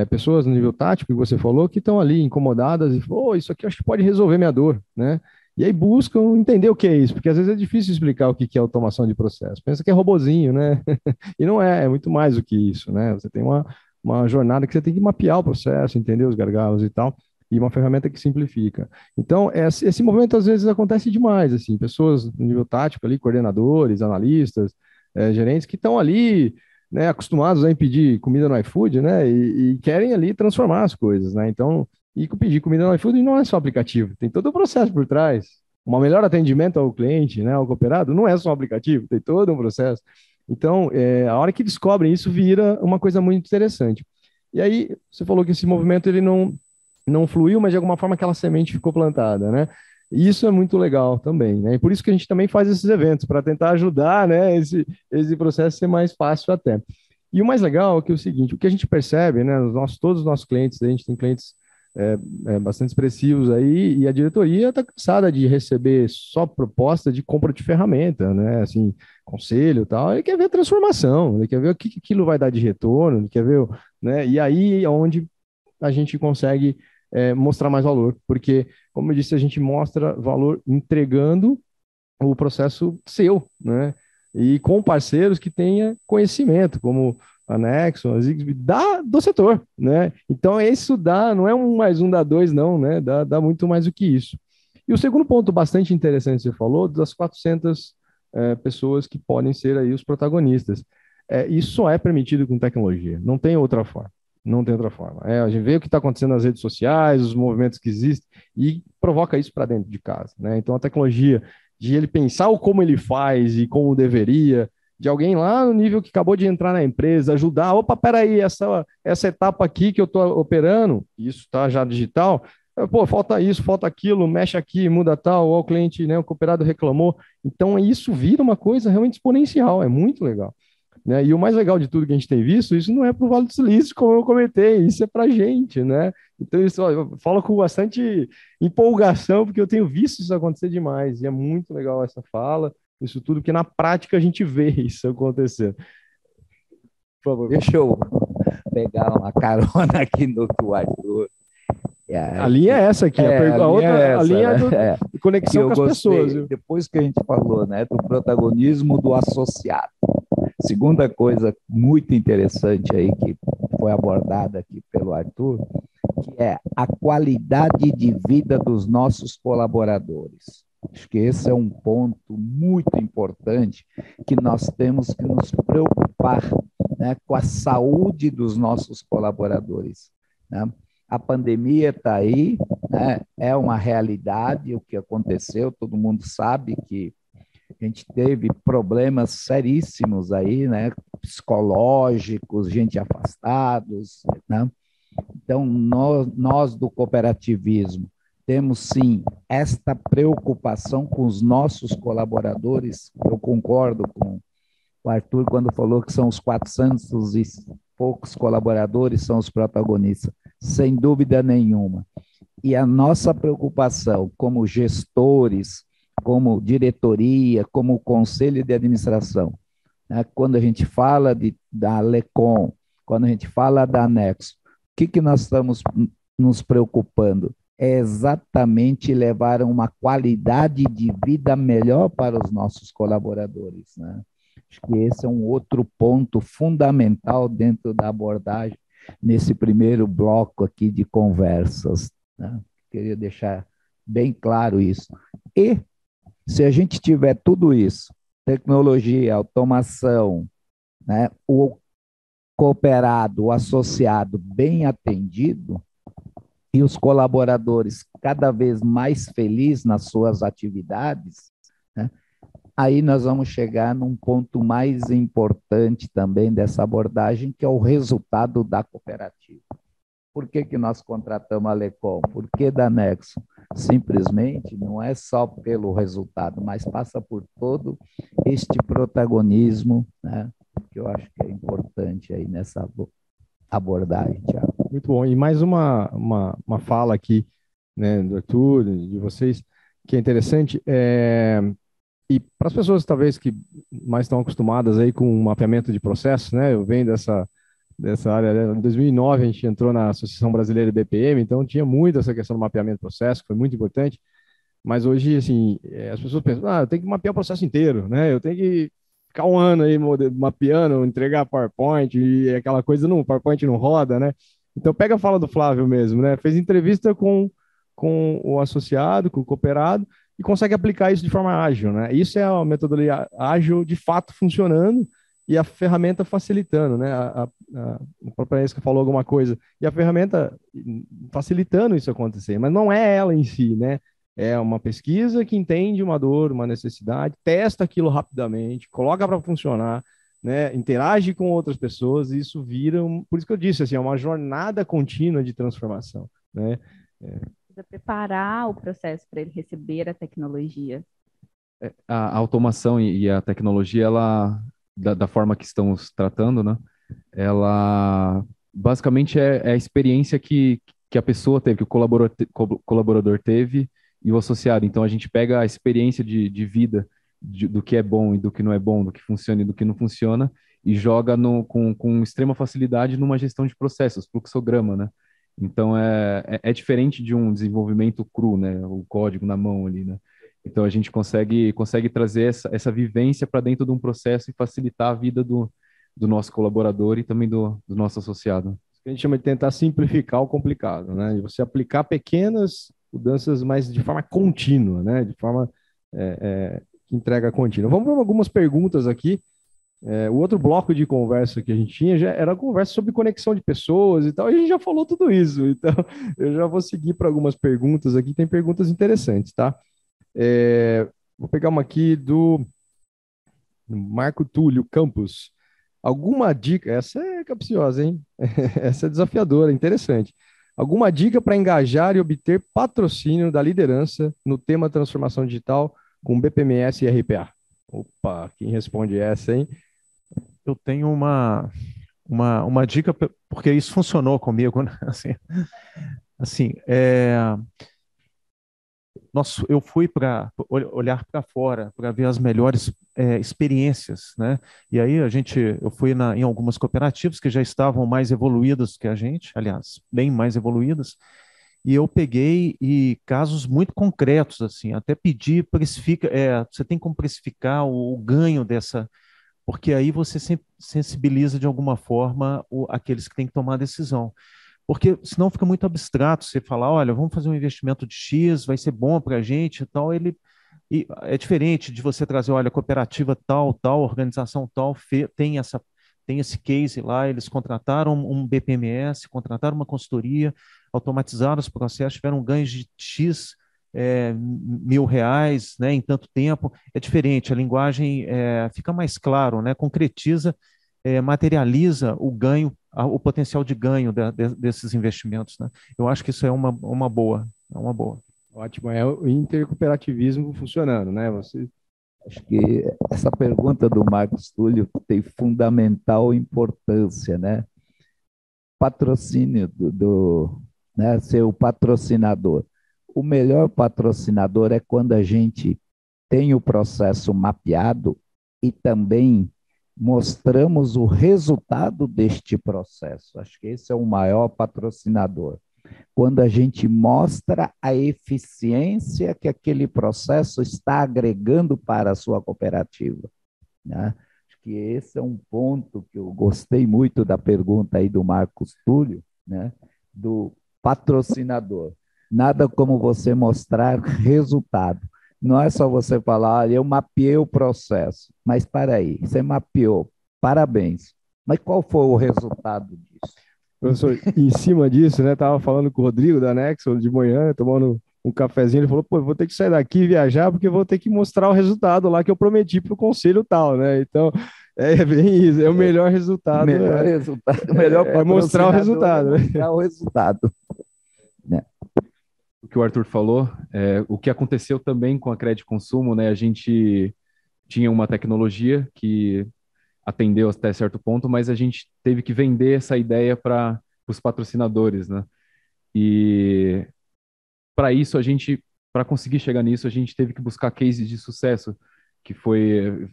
pessoas no nível tático, que você falou, que estão ali incomodadas e falam, isso aqui eu acho que pode resolver minha dor, né? E aí buscam entender o que é isso, porque às vezes é difícil explicar o que é automação de processo. Pensa que é robozinho, né? E não é muito mais do que isso, né? Você tem uma jornada que você tem que mapear o processo, entender os gargalos e tal, e uma ferramenta que simplifica. Então, esse movimento às vezes acontece demais, assim, pessoas no nível tático ali, coordenadores, analistas, gerentes que estão ali, né, acostumados a pedir comida no iFood, né, e querem ali transformar as coisas, né? Então, e pedir comida no iFood não é só aplicativo, tem todo o processo por trás. Um melhor atendimento ao cliente, né, ao cooperado, não é só um aplicativo, tem todo um processo. Então, a hora que descobrem isso, vira uma coisa muito interessante. E aí, você falou que esse movimento ele não fluiu, mas de alguma forma aquela semente ficou plantada, né? E isso é muito legal também, né? E por isso que a gente também faz esses eventos, para tentar ajudar, né, esse processo a ser mais fácil até. E o mais legal é que é o seguinte, o que a gente percebe, né, todos os nossos clientes, a gente tem clientes bastante expressivos aí, e a diretoria está cansada de receber só proposta de compra de ferramenta, né, assim, conselho e tal, ele quer ver a transformação, ele quer ver o que aquilo vai dar de retorno, ele quer ver, né, e aí é onde a gente consegue mostrar mais valor, porque, como eu disse, a gente mostra valor entregando o processo seu, né, e com parceiros que tenha conhecimento, como a Nexon, a Zixby, do setor, né? Então, isso não é 1 mais 1 dá 2, não, né? Dá muito mais do que isso. E o segundo ponto bastante interessante que você falou, das 400 pessoas que podem ser aí os protagonistas. Isso só é permitido com tecnologia, não tem outra forma. Não tem outra forma. A gente vê o que está acontecendo nas redes sociais, os movimentos que existem, e provoca isso para dentro de casa, né? Então, a tecnologia de ele pensar o como ele faz e como deveria, de alguém lá no nível que acabou de entrar na empresa, ajudar, opa, peraí, essa etapa aqui que eu estou operando, isso está já digital, pô, falta isso, falta aquilo, mexe aqui, muda tal, ou o cliente, né, o cooperado reclamou, então isso vira uma coisa realmente exponencial, é muito legal. Né? E o mais legal de tudo que a gente tem visto, isso não é para o Vale do Silício, como eu comentei, isso é para a gente, né? Então, isso, eu falo com bastante empolgação, porque eu tenho visto isso acontecer demais, e é muito legal essa fala, isso tudo, porque na prática a gente vê isso acontecer. Por favor. Deixa eu pegar uma carona aqui no que o Arthur... A linha é essa aqui, a linha é de conexão com as pessoas. Depois que a gente falou, né, do protagonismo do associado. Segunda coisa muito interessante aí que foi abordada aqui pelo Arthur, que é a qualidade de vida dos nossos colaboradores. Acho que esse é um ponto muito importante que nós temos que nos preocupar, né, com a saúde dos nossos colaboradores, né? A pandemia está aí, né? É uma realidade o que aconteceu, todo mundo sabe que a gente teve problemas seríssimos aí, né? Psicológicos, gente afastados, né? Então, nós do cooperativismo temos, sim, esta preocupação com os nossos colaboradores. Eu concordo com o Arthur quando falou que são os 400 e poucos colaboradores são os protagonistas, sem dúvida nenhuma. E a nossa preocupação como gestores, como diretoria, como conselho de administração, né? Quando a gente fala da Lecom, quando a gente fala da Nexo, o que nós estamos nos preocupando? É exatamente levar uma qualidade de vida melhor para os nossos colaboradores, né? Acho que esse é um outro ponto fundamental dentro da abordagem, nesse primeiro bloco aqui de conversas, né? Queria deixar bem claro isso. E, se a gente tiver tudo isso, tecnologia, automação, né, o cooperado, o associado bem atendido, e os colaboradores cada vez mais felizes nas suas atividades, né, aí nós vamos chegar num ponto mais importante também dessa abordagem, que é o resultado da cooperativa. Por que nós contratamos a Lecom? Por que da Nexo? Simplesmente não é só pelo resultado, mas passa por todo este protagonismo, né, que eu acho que é importante aí nessa abordagem, Thiago. Muito bom. E mais uma fala aqui, né, do Arthur, de vocês, que é interessante, e para as pessoas talvez que mais estão acostumadas aí com o mapeamento de processos, né, eu venho dessa área, né? Em 2009 a gente entrou na Associação Brasileira de BPM, então tinha muito essa questão do mapeamento de processo, que foi muito importante, mas hoje, assim, as pessoas pensam, eu tenho que mapear o processo inteiro, né, eu tenho que ficar um ano aí mapeando, entregar PowerPoint, e aquela coisa, não, PowerPoint não roda, né, então pega a fala do Flávio mesmo, né, fez entrevista com o associado, com o cooperado, e consegue aplicar isso de forma ágil, né, isso é a metodologia ágil de fato funcionando, e a ferramenta facilitando, né? A própria Esca falou alguma coisa, e a ferramenta facilitando isso acontecer, mas não é ela em si, né? É uma pesquisa que entende uma dor, uma necessidade, testa aquilo rapidamente, coloca para funcionar, né? Interage com outras pessoas, e isso vira, por isso que eu disse, assim, é uma jornada contínua de transformação, né? Precisa preparar o processo para ele receber a tecnologia. A automação e a tecnologia, ela, da forma que estamos tratando, né? Ela basicamente é a experiência que a pessoa teve, que o colaborador teve e o associado. Então a gente pega a experiência de vida do que é bom e do que não é bom, do que funciona e do que não funciona, e joga com extrema facilidade numa gestão de processos, fluxograma, né? Então é diferente de um desenvolvimento cru, né? O código na mão ali, né? Então a gente consegue trazer essa vivência para dentro de um processo e facilitar a vida do nosso colaborador e também do nosso associado. A gente chama de tentar simplificar o complicado, né? De você aplicar pequenas mudanças, mas de forma contínua, né? De forma que entrega contínua. Vamos para algumas perguntas aqui. O outro bloco de conversa que a gente tinha já era conversa sobre conexão de pessoas e tal. A gente já falou tudo isso, então eu já vou seguir para algumas perguntas aqui. Tem perguntas interessantes, tá? Vou pegar uma aqui do Marco Túlio Campos. Alguma dica? Essa é capciosa, hein? Essa é desafiadora, interessante. Alguma dica para engajar e obter patrocínio da liderança no tema transformação digital com BPMS e RPA? Opa, quem responde essa, hein? Eu tenho uma dica, porque isso funcionou comigo, né? Assim, eu fui para olhar para fora, para ver as melhores experiências, né? E aí eu fui em algumas cooperativas que já estavam mais evoluídas que a gente, aliás, bem mais evoluídas, e eu peguei casos muito concretos, assim, até pedi, você tem como precificar o ganho dessa, porque aí você sensibiliza de alguma forma aqueles que têm que tomar a decisão. Porque senão fica muito abstrato você falar, olha, vamos fazer um investimento de X, vai ser bom para a gente e tal. E é diferente de você trazer, olha, cooperativa tal, organização tal, tem esse case lá, eles contrataram um BPMS, contrataram uma consultoria, automatizaram os processos, tiveram ganhos de X R$ 1.000, né, em tanto tempo. É diferente, a linguagem fica mais claro, né, concretiza, materializa o ganho, o potencial de ganho desses investimentos, né? Eu acho que isso é uma boa, é uma boa. Ótimo, é o intercooperativismo funcionando, né? Acho que essa pergunta do Marcos Túlio tem fundamental importância, né? Patrocínio né? Ser o patrocinador. O melhor patrocinador é quando a gente tem o processo mapeado e também mostramos o resultado deste processo. Acho que esse é o maior patrocinador. Quando a gente mostra a eficiência que aquele processo está agregando para a sua cooperativa, né? Acho que esse é um ponto que eu gostei muito da pergunta aí do Marcos Túlio, né? Do patrocinador. Nada como você mostrar resultado. Não é só você falar, olha, eu mapeei o processo. Mas para aí, você mapeou, parabéns. Mas qual foi o resultado disso? Professor, em cima disso, né? Tava falando com o Rodrigo da Nexo de manhã, tomando um cafezinho, ele falou, pô, vou ter que sair daqui e viajar, porque vou ter que mostrar o resultado lá que eu prometi para o conselho tal, né? Então, é bem isso, é o melhor resultado. Melhor resultado, melhor é mostrar o resultado, né? Mostrar o resultado. O que o Arthur falou, o que aconteceu também com a Crédito Consumo, né? A gente tinha uma tecnologia que atendeu até certo ponto, mas a gente teve que vender essa ideia para os patrocinadores, né? E para isso para conseguir chegar nisso, a gente teve que buscar cases de sucesso, que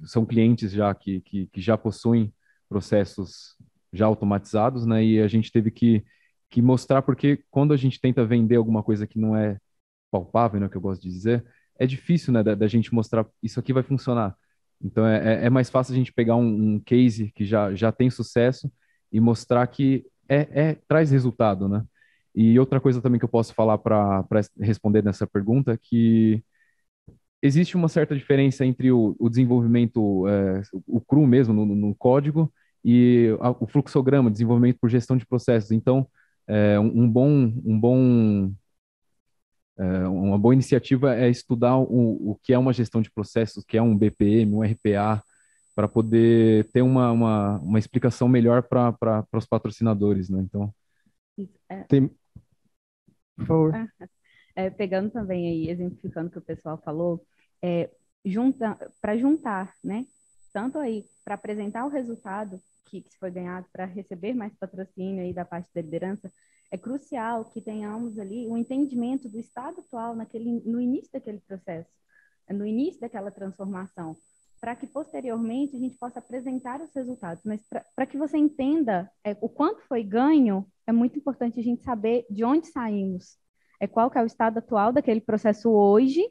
são clientes já que já possuem processos já automatizados, né? E a gente teve que mostrar, porque quando a gente tenta vender alguma coisa que não é palpável, né, que eu gosto de dizer, é difícil, né, da gente mostrar isso aqui vai funcionar. Então é mais fácil a gente pegar um case que já tem sucesso e mostrar que traz resultado, né? E outra coisa também que eu posso falar para responder nessa pergunta é que existe uma certa diferença entre o desenvolvimento, o cru mesmo, no código, e o fluxograma, desenvolvimento por gestão de processos. Então, uma boa iniciativa é estudar o que é uma gestão de processos, o que é um BPM, um RPA, para poder ter uma explicação melhor para os patrocinadores, né? Então, Tem... Por favor. Pegando também aí, exemplificando o que o pessoal falou, para juntar, né? Tanto aí para apresentar o resultado que foi ganhado, para receber mais patrocínio aí da parte da liderança, é crucial que tenhamos ali o entendimento do estado atual no início daquele processo, no início daquela transformação, para que posteriormente a gente possa apresentar os resultados. Mas para que você entenda o quanto foi ganho, é muito importante a gente saber de onde saímos, qual que é o estado atual daquele processo hoje,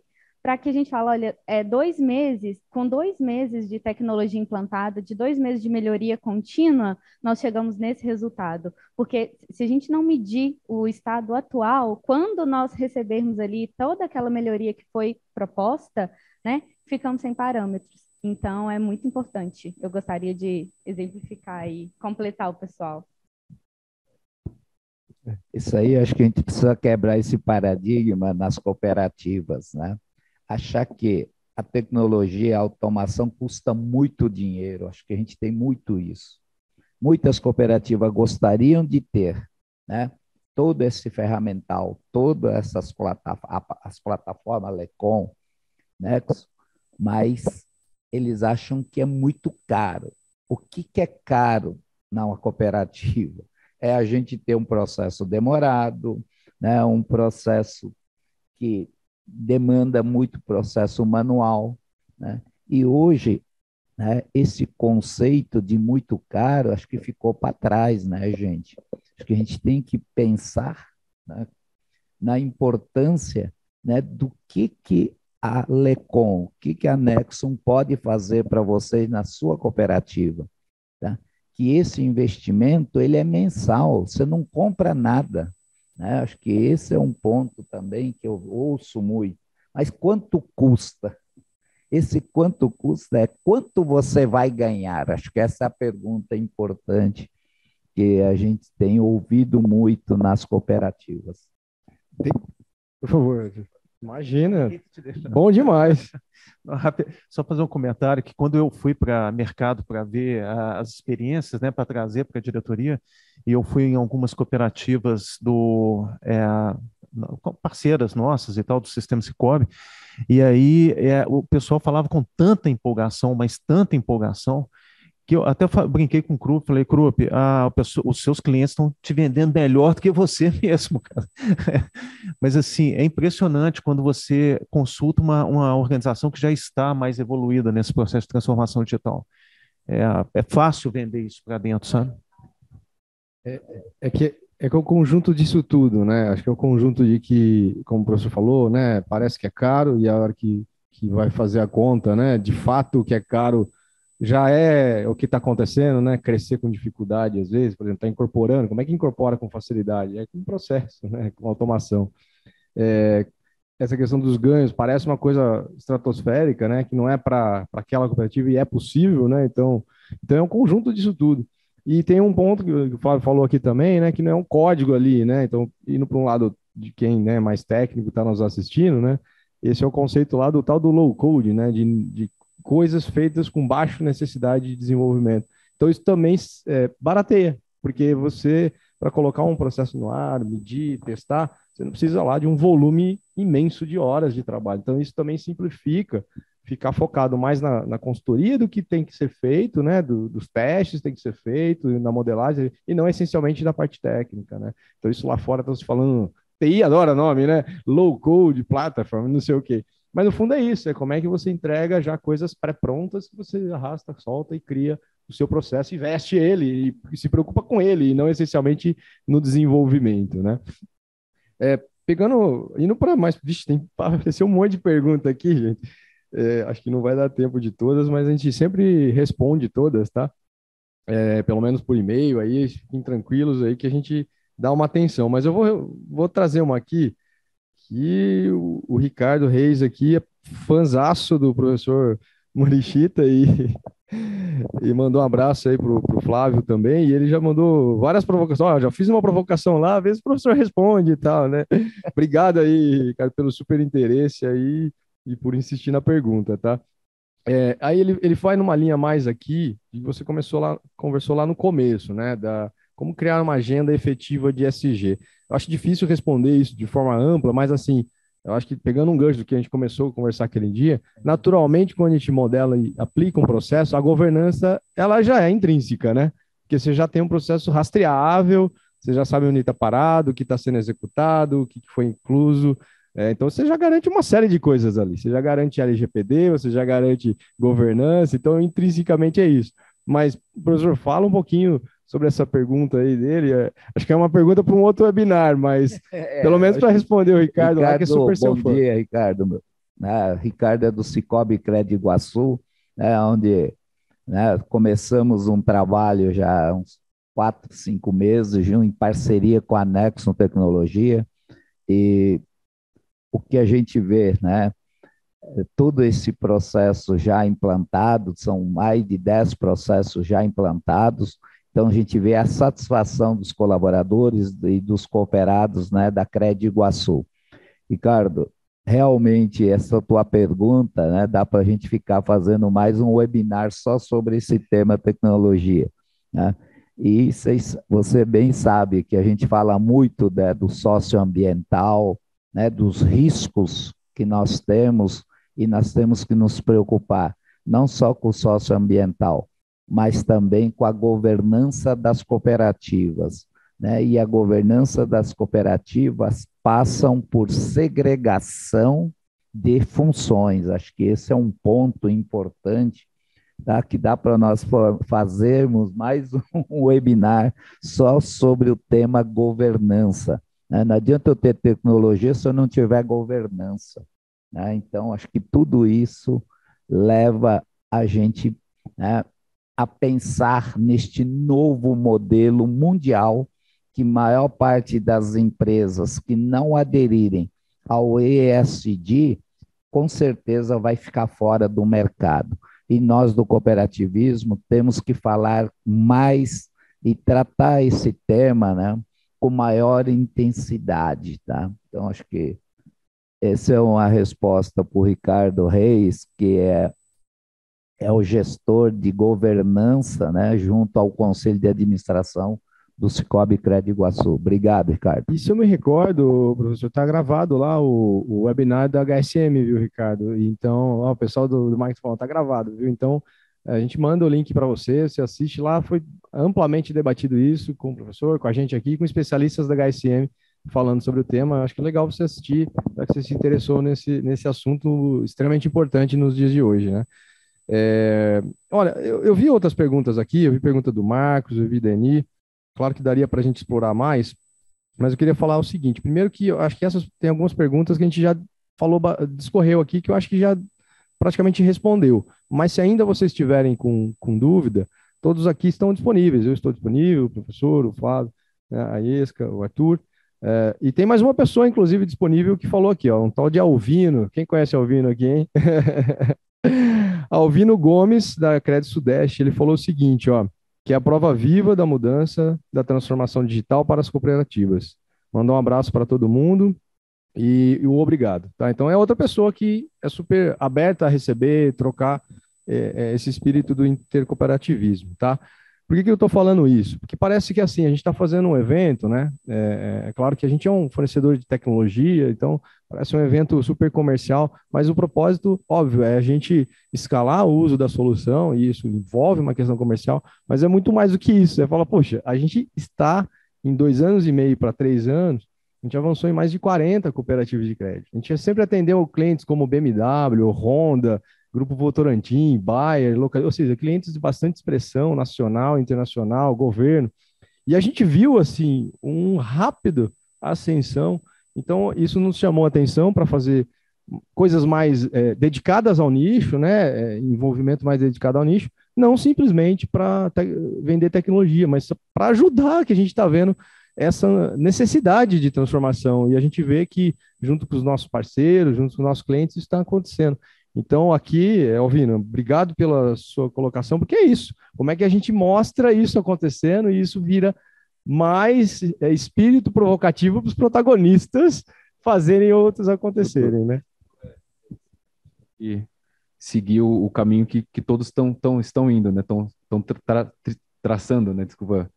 para que a gente fale, olha, 2 meses, com 2 meses de tecnologia implantada, de 2 meses de melhoria contínua, nós chegamos nesse resultado. Porque se a gente não medir o estado atual, quando nós recebermos ali toda aquela melhoria que foi proposta, né, ficamos sem parâmetros. Então, é muito importante. Eu gostaria de exemplificar e completar o pessoal. Isso aí, acho que a gente precisa quebrar esse paradigma nas cooperativas, né? Achar que a tecnologia, a automação custa muito dinheiro. Acho que a gente tem muito isso. Muitas cooperativas gostariam de ter, né, todo esse ferramental, todas essas as plataformas Lecom, Nexo, mas eles acham que é muito caro. O que é caro na cooperativa? É a gente ter um processo demorado, né, um processo que demanda muito processo manual, né? E hoje, né, esse conceito de muito caro, acho que ficou para trás, né, gente? Acho que a gente tem que pensar, né, na importância, né, do que a Lecom, o que a Nexum pode fazer para vocês na sua cooperativa, tá? Que esse investimento ele é mensal, você não compra nada, né? Acho que esse é um ponto também que eu ouço muito. Mas quanto custa? Esse quanto custa é quanto você vai ganhar. Acho que essa é a pergunta importante que a gente tem ouvido muito nas cooperativas. Por favor, imagina, bom demais. Só fazer um comentário que quando eu fui para mercado para ver as experiências, né, para trazer para a diretoria, e eu fui em algumas cooperativas parceiras nossas e tal, do Sistema Sicoob, e aí o pessoal falava com tanta empolgação, mas tanta empolgação, que eu até brinquei com o Krupp, falei, Krupp, os seus clientes estão te vendendo melhor do que você mesmo, cara. Mas assim, é impressionante quando você consulta uma organização que já está mais evoluída nesse processo de transformação digital. é fácil vender isso para dentro, sabe? É que é o conjunto disso tudo, né? Acho que é o conjunto de que, como o professor falou, né? Parece que é caro e a hora que vai fazer a conta, né? De fato, o que é caro já é o que está acontecendo, né? Crescer com dificuldade, às vezes, por exemplo, está incorporando. Como é que incorpora com facilidade? É com um processo, né? Com automação. É, essa questão dos ganhos parece uma coisa estratosférica, né? Que não é para aquela cooperativa e é possível, né? Então é um conjunto disso tudo. E tem um ponto que o Flávio falou aqui também, né? Que não é um código ali, né? Então, indo para um lado de quem, né, mais técnico está nos assistindo, né? Esse é o conceito lá do tal do low code, né? De coisas feitas com baixa necessidade de desenvolvimento. Então, isso também barateia, porque você, para colocar um processo no ar, medir, testar, você não precisa lá de um volume imenso de horas de trabalho. Então, isso também simplifica ficar focado mais na consultoria do que tem que ser feito, né? Dos testes tem que ser feito, na modelagem, e não essencialmente da parte técnica, né? Então, isso lá fora estão se falando, TI adora nome, né? Low code, platform, não sei o quê. Mas no fundo é isso, é como é que você entrega já coisas pré-prontas que você arrasta, solta e cria o seu processo, investe ele e se preocupa com ele, e não essencialmente no desenvolvimento, né? Indo para mais. Vixe, tem apareceu um monte de pergunta aqui, gente. Acho que não vai dar tempo de todas, mas a gente sempre responde todas, tá? Pelo menos por e-mail aí, fiquem tranquilos aí que a gente dá uma atenção. Mas eu vou trazer uma aqui, que o Ricardo Reis aqui é fãzaço do professor Murichita e mandou um abraço aí pro Flávio também, e ele já mandou várias provocações. Ó, já fiz uma provocação lá, às vezes o professor responde e tal, né? Obrigado aí, Ricardo, pelo super interesse aí e por insistir na pergunta, tá? Aí ele vai numa linha mais aqui, e você conversou lá no começo, né? Como criar uma agenda efetiva de SG. Eu acho difícil responder isso de forma ampla, mas assim, eu acho que pegando um gancho do que a gente começou a conversar aquele dia, naturalmente, quando a gente modela e aplica um processo, a governança, ela já é intrínseca, né? Porque você já tem um processo rastreável, você já sabe onde está parado, o que está sendo executado, o que foi incluso. Então você já garante uma série de coisas ali. Você já garante LGPD, você já garante governança, então intrinsecamente é isso. Mas, professor, fala um pouquinho sobre essa pergunta aí dele. Acho que é uma pergunta para um outro webinar, mas pelo menos para responder o Ricardo, lá, que é super seu fã. Bom dia, Ricardo. Ricardo é do Cicobi Crédito Iguaçu, né, onde, né, começamos um trabalho já há uns 4, 5 meses, em parceria com a Nexon Tecnologia, e o que a gente vê, né? Todo esse processo já implantado, são mais de 10 processos já implantados, então a gente vê a satisfação dos colaboradores e dos cooperados, né, da Crédito Iguaçu. Ricardo, realmente essa tua pergunta, né, dá para a gente ficar fazendo mais um webinar só sobre esse tema tecnologia, né? E você bem sabe que a gente fala muito, né, do socioambiental, né, dos riscos que nós temos, e nós temos que nos preocupar não só com o socioambiental, mas também com a governança das cooperativas, né? E a governança das cooperativas passam por segregação de funções. Acho que esse é um ponto importante, tá? Que dá para nós fazermos mais um webinar só sobre o tema governança, né? Não adianta eu ter tecnologia se eu não tiver governança, né? Então, acho que tudo isso leva a gente, né, a pensar neste novo modelo mundial que maior parte das empresas que não aderirem ao ESG, com certeza vai ficar fora do mercado. E nós do cooperativismo temos que falar mais e tratar esse tema, né, com maior intensidade, tá? Então, acho que essa é uma resposta para o Ricardo Reis, que é o gestor de governança, né, junto ao Conselho de Administração do Cicobi Crédito Iguaçu. Obrigado, Ricardo. Isso eu me recordo, professor, está gravado lá o webinar da HSM, viu, Ricardo? Então, ó, o pessoal do Marketing falou, está gravado, viu? Então, a gente manda o link para você, você assiste lá, foi amplamente debatido isso com o professor, com a gente aqui, com especialistas da HSM falando sobre o tema. Acho que é legal você assistir, já que você se interessou nesse assunto extremamente importante nos dias de hoje, né? Olha, eu vi outras perguntas aqui, eu vi pergunta do Marcos, eu vi da Eni, claro que daria para a gente explorar mais, mas eu queria falar o seguinte, primeiro que eu acho que essas tem algumas perguntas que a gente já falou, discorreu aqui, que eu acho que já praticamente respondeu, mas se ainda vocês estiverem com dúvida, todos aqui estão disponíveis, eu estou disponível, o professor, o Flávio, né, a Iesca, o Arthur, e tem mais uma pessoa, inclusive, disponível que falou aqui, ó, um tal de Alvino, quem conhece Alvino aqui, hein? Alvino Gomes, da Crédito Sudeste, ele falou o seguinte, ó, que é a prova viva da mudança da transformação digital para as cooperativas. Mandou um abraço para todo mundo e um obrigado, tá? Então é outra pessoa que é super aberta a receber, trocar esse espírito do intercooperativismo, tá? Por que eu estou falando isso? Porque parece que assim, a gente está fazendo um evento, né? É claro que a gente é um fornecedor de tecnologia, então parece um evento super comercial, mas o propósito, óbvio, é a gente escalar o uso da solução, e isso envolve uma questão comercial, mas é muito mais do que isso. Você fala, poxa, a gente está em 2 anos e meio para 3 anos, a gente avançou em mais de 40 cooperativas de crédito. A gente sempre atendeu clientes como BMW, Honda, Grupo Votorantim, Bayer, ou seja, clientes de bastante expressão nacional, internacional, governo. E a gente viu, assim, um rápido ascensão. Então, isso nos chamou a atenção para fazer coisas mais dedicadas ao nicho, né? Envolvimento mais dedicado ao nicho, não simplesmente para vender tecnologia, mas para ajudar, que a gente está vendo essa necessidade de transformação. E a gente vê que, junto com os nossos parceiros, junto com os nossos clientes, isso está acontecendo. Então, aqui, Alvino, obrigado pela sua colocação, porque é isso. Como é que a gente mostra isso acontecendo e isso vira mais espírito provocativo para os protagonistas fazerem outros acontecerem, né? E seguir o caminho que todos estão indo, né? Estão traçando, né? Desculpa.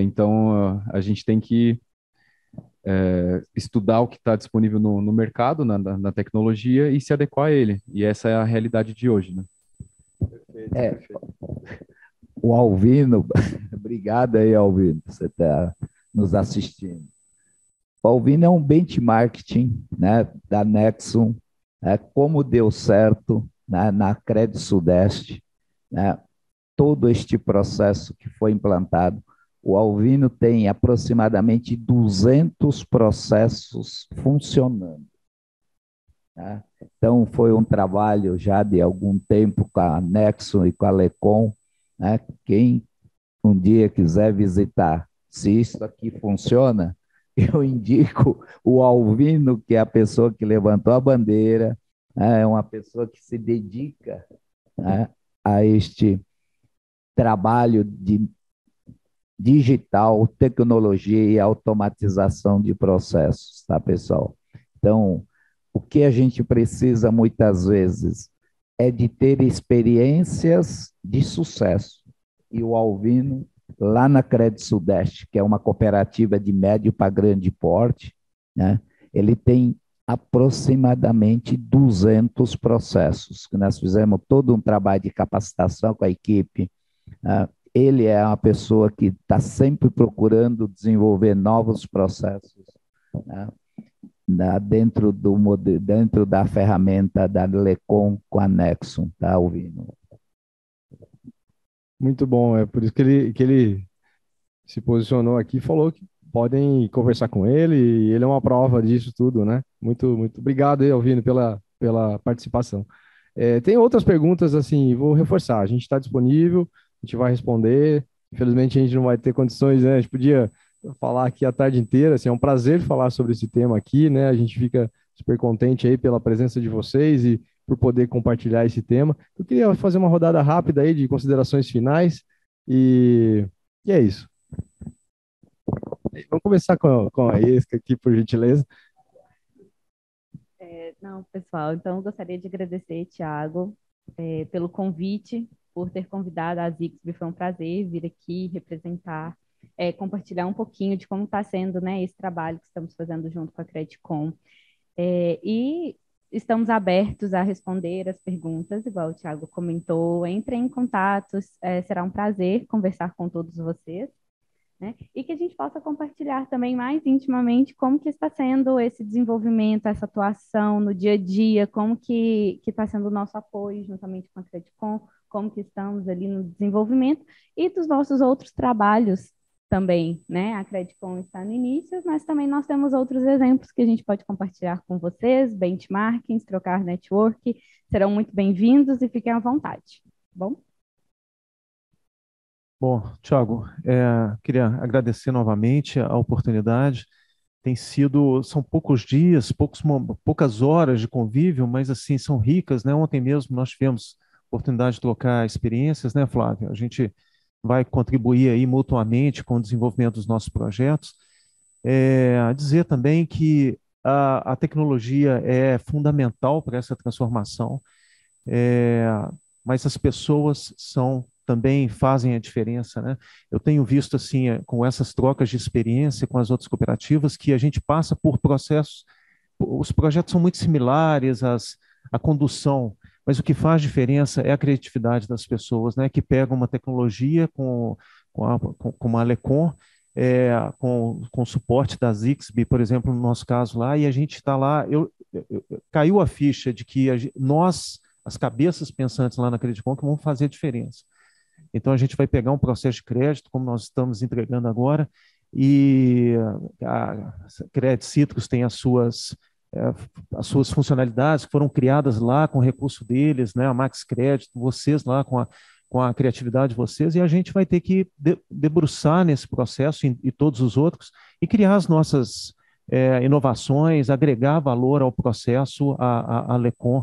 Então, a gente tem que estudar o que está disponível no mercado, na tecnologia, e se adequar a ele. E essa é a realidade de hoje, né? É, o Alvino, obrigado aí, Alvino, por você estar nos assistindo. O Alvino é um benchmarking, né, da Nexum, como deu certo, né, na Crédito Sudeste, né, todo este processo que foi implantado. O Alvino tem aproximadamente 200 processos funcionando. Né? Então, foi um trabalho já de algum tempo com a Nexum e com a Lecom. Né? Quem um dia quiser visitar, se isso aqui funciona, eu indico o Alvino, que é a pessoa que levantou a bandeira, né? É uma pessoa que se dedica, né, a este trabalho de digital, tecnologia e automatização de processos, tá, pessoal? Então, o que a gente precisa muitas vezes é de ter experiências de sucesso. E o Alvino, lá na Crédito Sudeste, que é uma cooperativa de médio para grande porte, né, ele tem aproximadamente 200 processos, que nós fizemos todo um trabalho de capacitação com a equipe. Ele é uma pessoa que está sempre procurando desenvolver novos processos, né, dentro da ferramenta da Lecom com a Nexum, tá, Alvino? Muito bom, é por isso que ele se posicionou aqui e falou que podem conversar com ele, e ele é uma prova disso tudo, né? Muito obrigado aí, Alvino, pela participação. Tem outras perguntas, assim, vou reforçar, a gente está disponível, a gente vai responder, infelizmente a gente não vai ter condições, né? A gente podia falar aqui a tarde inteira, assim, é um prazer falar sobre esse tema aqui, né? A gente fica super contente aí pela presença de vocês e por poder compartilhar esse tema. Eu queria fazer uma rodada rápida aí de considerações finais e é isso. Vamos começar com a Esca aqui, por gentileza. Não, pessoal, então eu gostaria de agradecer, Thiago, pelo convite, por ter convidado a Zixby. Foi um prazer vir aqui representar, compartilhar um pouquinho de como está sendo, né, esse trabalho que estamos fazendo junto com a Credicom. E estamos abertos a responder as perguntas, igual o Thiago comentou. Entrem em contato, será um prazer conversar com todos vocês. né? E que a gente possa compartilhar também mais intimamente como que está sendo esse desenvolvimento, essa atuação no dia a dia, como que está sendo o nosso apoio juntamente com a Credicom, como que estamos ali no desenvolvimento e dos nossos outros trabalhos também, né? A Credicom está no início, mas também nós temos outros exemplos que a gente pode compartilhar com vocês, benchmarkings, trocar network, serão muito bem-vindos e fiquem à vontade, tá bom? Bom, Thiago, queria agradecer novamente a oportunidade. São poucos dias, poucas horas de convívio, mas assim são ricas, né? Ontem mesmo nós tivemos oportunidade de trocar experiências, né, Flávio? A gente vai contribuir aí mutuamente com o desenvolvimento dos nossos projetos. Dizer também que a tecnologia é fundamental para essa transformação, é, mas as pessoas também fazem a diferença, né? Eu tenho visto assim, com essas trocas de experiência com as outras cooperativas, que a gente passa por processos, os projetos são muito similares, a condução, mas o que faz diferença é a criatividade das pessoas, né? Que pegam uma tecnologia com a Alecon, com o suporte da Zixby, por exemplo, no nosso caso lá, e a gente está lá, caiu a ficha de que nós, as cabeças pensantes lá na Credicom, que vão fazer a diferença. Então, a gente vai pegar um processo de crédito, como nós estamos entregando agora, e a Credit Citrus tem as suas funcionalidades que foram criadas lá com o recurso deles, né? A Max Crédito, vocês lá com a criatividade de vocês, e a gente vai ter que debruçar nesse processo e todos os outros e criar as nossas inovações, agregar valor ao processo, a Lecom.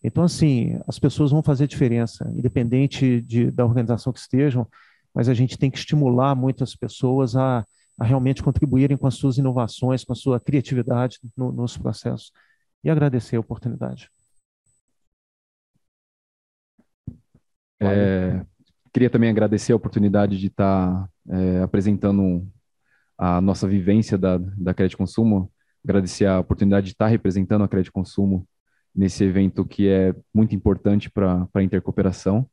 Então, assim, as pessoas vão fazer diferença, independente da organização que estejam, mas a gente tem que estimular muitas pessoas a realmente contribuírem com as suas inovações, com a sua criatividade nos processos. E agradecer a oportunidade. Queria também agradecer a oportunidade de estar apresentando a nossa vivência da Crédito Consumo, agradecer a oportunidade de estar representando a Crédito Consumo nesse evento que é muito importante para a intercooperação.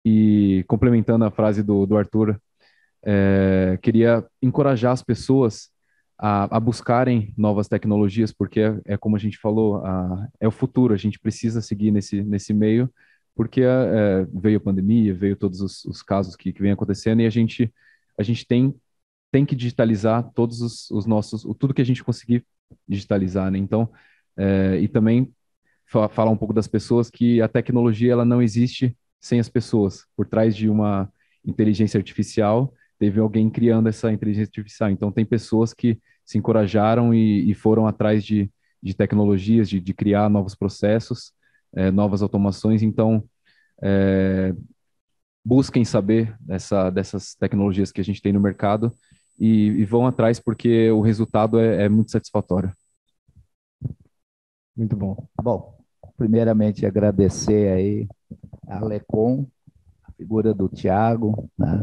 E complementando a frase do Arthur, queria encorajar as pessoas a buscarem novas tecnologias, porque como a gente falou, é o futuro, a gente precisa seguir nesse meio, porque veio a pandemia, veio todos os casos que vem acontecendo, e a gente tem que digitalizar todos os nossos, tudo que a gente conseguir digitalizar, né? Então, e também falar um pouco das pessoas, que a tecnologia ela não existe sem as pessoas. Por trás de uma inteligência artificial, teve alguém criando essa inteligência artificial. Então, tem pessoas que se encorajaram e foram atrás de tecnologias, de criar novos processos, novas automações. Então, busquem saber dessas tecnologias que a gente tem no mercado e vão atrás, porque o resultado é muito satisfatório. Muito bom. Bom, primeiramente agradecer aí a Lecom, a figura do Thiago, né?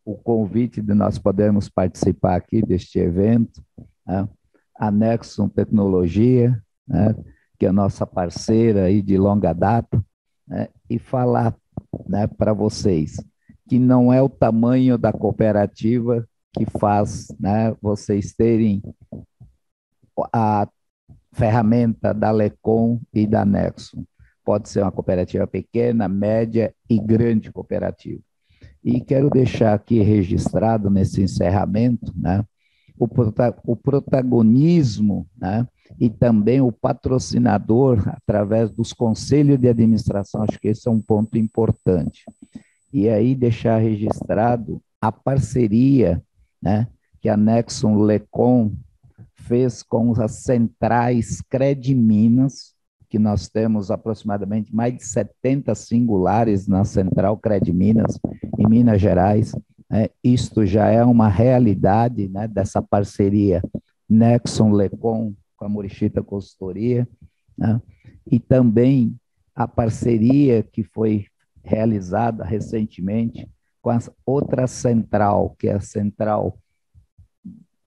O convite de nós podermos participar aqui deste evento, né? A Nexon Tecnologia, né? Que é a nossa parceira aí de longa data, né? E falar, né, para vocês que não é o tamanho da cooperativa que faz, né, vocês terem a ferramenta da Lecom e da Nexon. Pode ser uma cooperativa pequena, média e grande cooperativa. E quero deixar aqui registrado nesse encerramento, né, o protagonismo, né, e também o patrocinador através dos conselhos de administração. Acho que esse é um ponto importante. E aí deixar registrado a parceria, né, que a Nexon Lecom fez com as centrais Credminas, que nós temos aproximadamente mais de 70 singulares na central Credminas, em Minas Gerais. Isto já é uma realidade, né, dessa parceria Nexon Lecom com a Murichita Consultoria, né, e também a parceria que foi realizada recentemente com a outra central, que é a central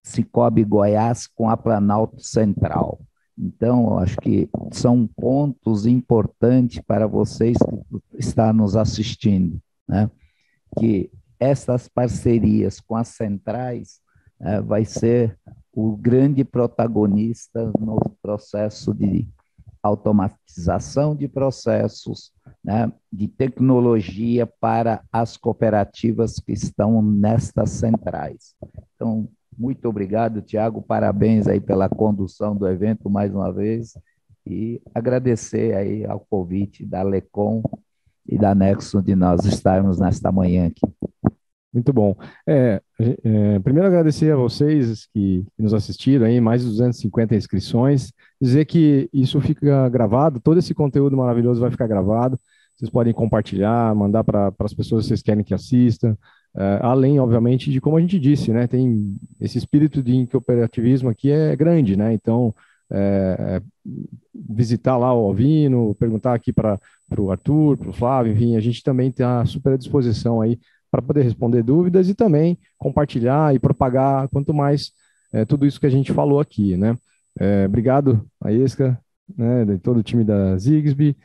Cicobi Goiás com a Planalto Central. Então, eu acho que são pontos importantes para vocês que estão nos assistindo, né? Que essas parcerias com as centrais vai ser o grande protagonista no processo de automatização de processos, né, de tecnologia para as cooperativas que estão nestas centrais. Então, muito obrigado, Tiago, parabéns aí pela condução do evento mais uma vez e agradecer aí ao convite da Lecom e da Nexo de nós estarmos nesta manhã aqui. Muito bom. Primeiro agradecer a vocês que nos assistiram aí, mais de 250 inscrições, dizer que isso fica gravado, todo esse conteúdo maravilhoso vai ficar gravado, vocês podem compartilhar, mandar para as pessoas que vocês querem que assistam, além, obviamente, de como a gente disse, né, tem esse espírito de cooperativismo aqui é grande, né, então, visitar lá o Alvino, perguntar aqui para o Arthur, para o Flávio, enfim, a gente também está super à disposição aí para poder responder dúvidas e também compartilhar e propagar quanto mais tudo isso que a gente falou aqui, né? Obrigado a Esca, né, de todo o time da Zigbee.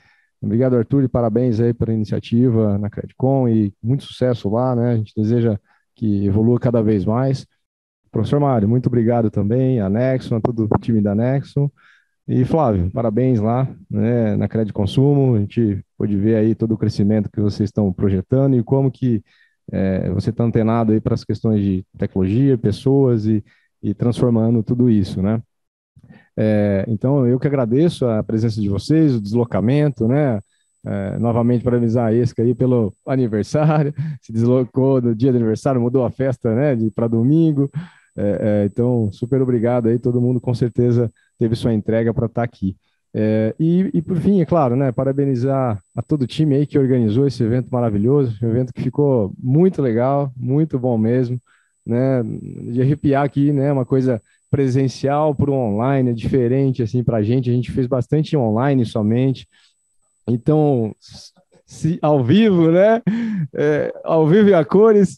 Obrigado, Arthur, e parabéns aí pela iniciativa na Credicom e muito sucesso lá, né? A gente deseja que evolua cada vez mais. Professor Mário, muito obrigado também, a Nexon, a todo o time da Nexon. E Flávio, parabéns lá, né, na Crédito Consumo, a gente pôde ver aí todo o crescimento que vocês estão projetando e como que você está antenado aí para as questões de tecnologia, pessoas e transformando tudo isso, né? Então, eu que agradeço a presença de vocês, o deslocamento, né? Novamente parabenizar a ESCA aí pelo aniversário, se deslocou no dia do aniversário, mudou a festa, né, para domingo. Então, super obrigado aí, todo mundo com certeza teve sua entrega para estar aqui. E por fim, é claro, né, parabenizar a todo o time aí que organizou esse evento maravilhoso, um evento que ficou muito legal, muito bom mesmo, né, de arrepiar aqui, né, uma coisa presencial para o online, é diferente assim para a gente fez bastante online somente, então, se ao vivo, né, ao vivo e a cores,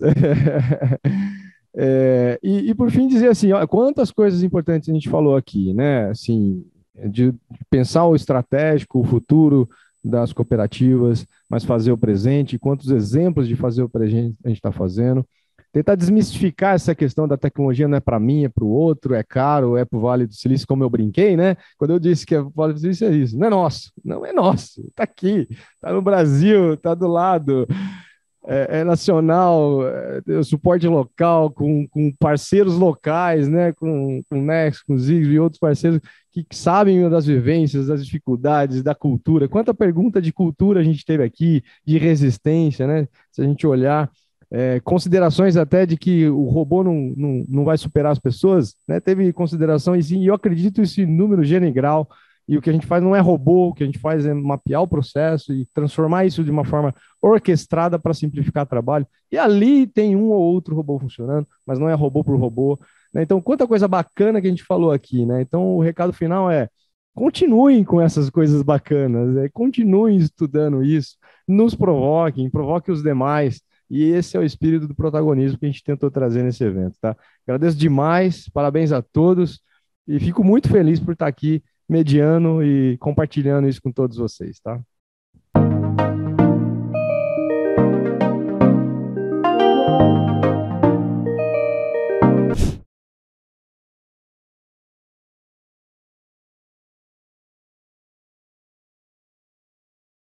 e por fim dizer assim, ó, quantas coisas importantes a gente falou aqui, né, assim, de pensar o estratégico, o futuro das cooperativas, mas fazer o presente, quantos exemplos de fazer o presente a gente está fazendo, tentar desmistificar essa questão da tecnologia não é para mim, é para o outro, é caro, é para o Vale do Silício, como eu brinquei, né? Quando eu disse que é o Vale do Silício, é isso, não é nosso, não é nosso, está aqui, está no Brasil, está do lado, nacional, suporte local, com parceiros locais, né, com Nex, com Zigbee e outros parceiros que sabem das vivências, das dificuldades, da cultura. Quanta pergunta de cultura a gente teve aqui, de resistência, né? Se a gente olhar, considerações até de que o robô não vai superar as pessoas, né? Teve consideração, e sim, eu acredito isso em número, gênero e grau. E o que a gente faz não é robô, o que a gente faz é mapear o processo e transformar isso de uma forma orquestrada para simplificar o trabalho. E ali tem um ou outro robô funcionando, mas não é robô por robô, né? Então, quanta coisa bacana que a gente falou aqui, né? Então, o recado final é: continuem com essas coisas bacanas, continuem estudando isso, nos provoquem os demais. E esse é o espírito do protagonismo que a gente tentou trazer nesse evento, tá? Agradeço demais, parabéns a todos e fico muito feliz por estar aqui mediando e compartilhando isso com todos vocês, tá?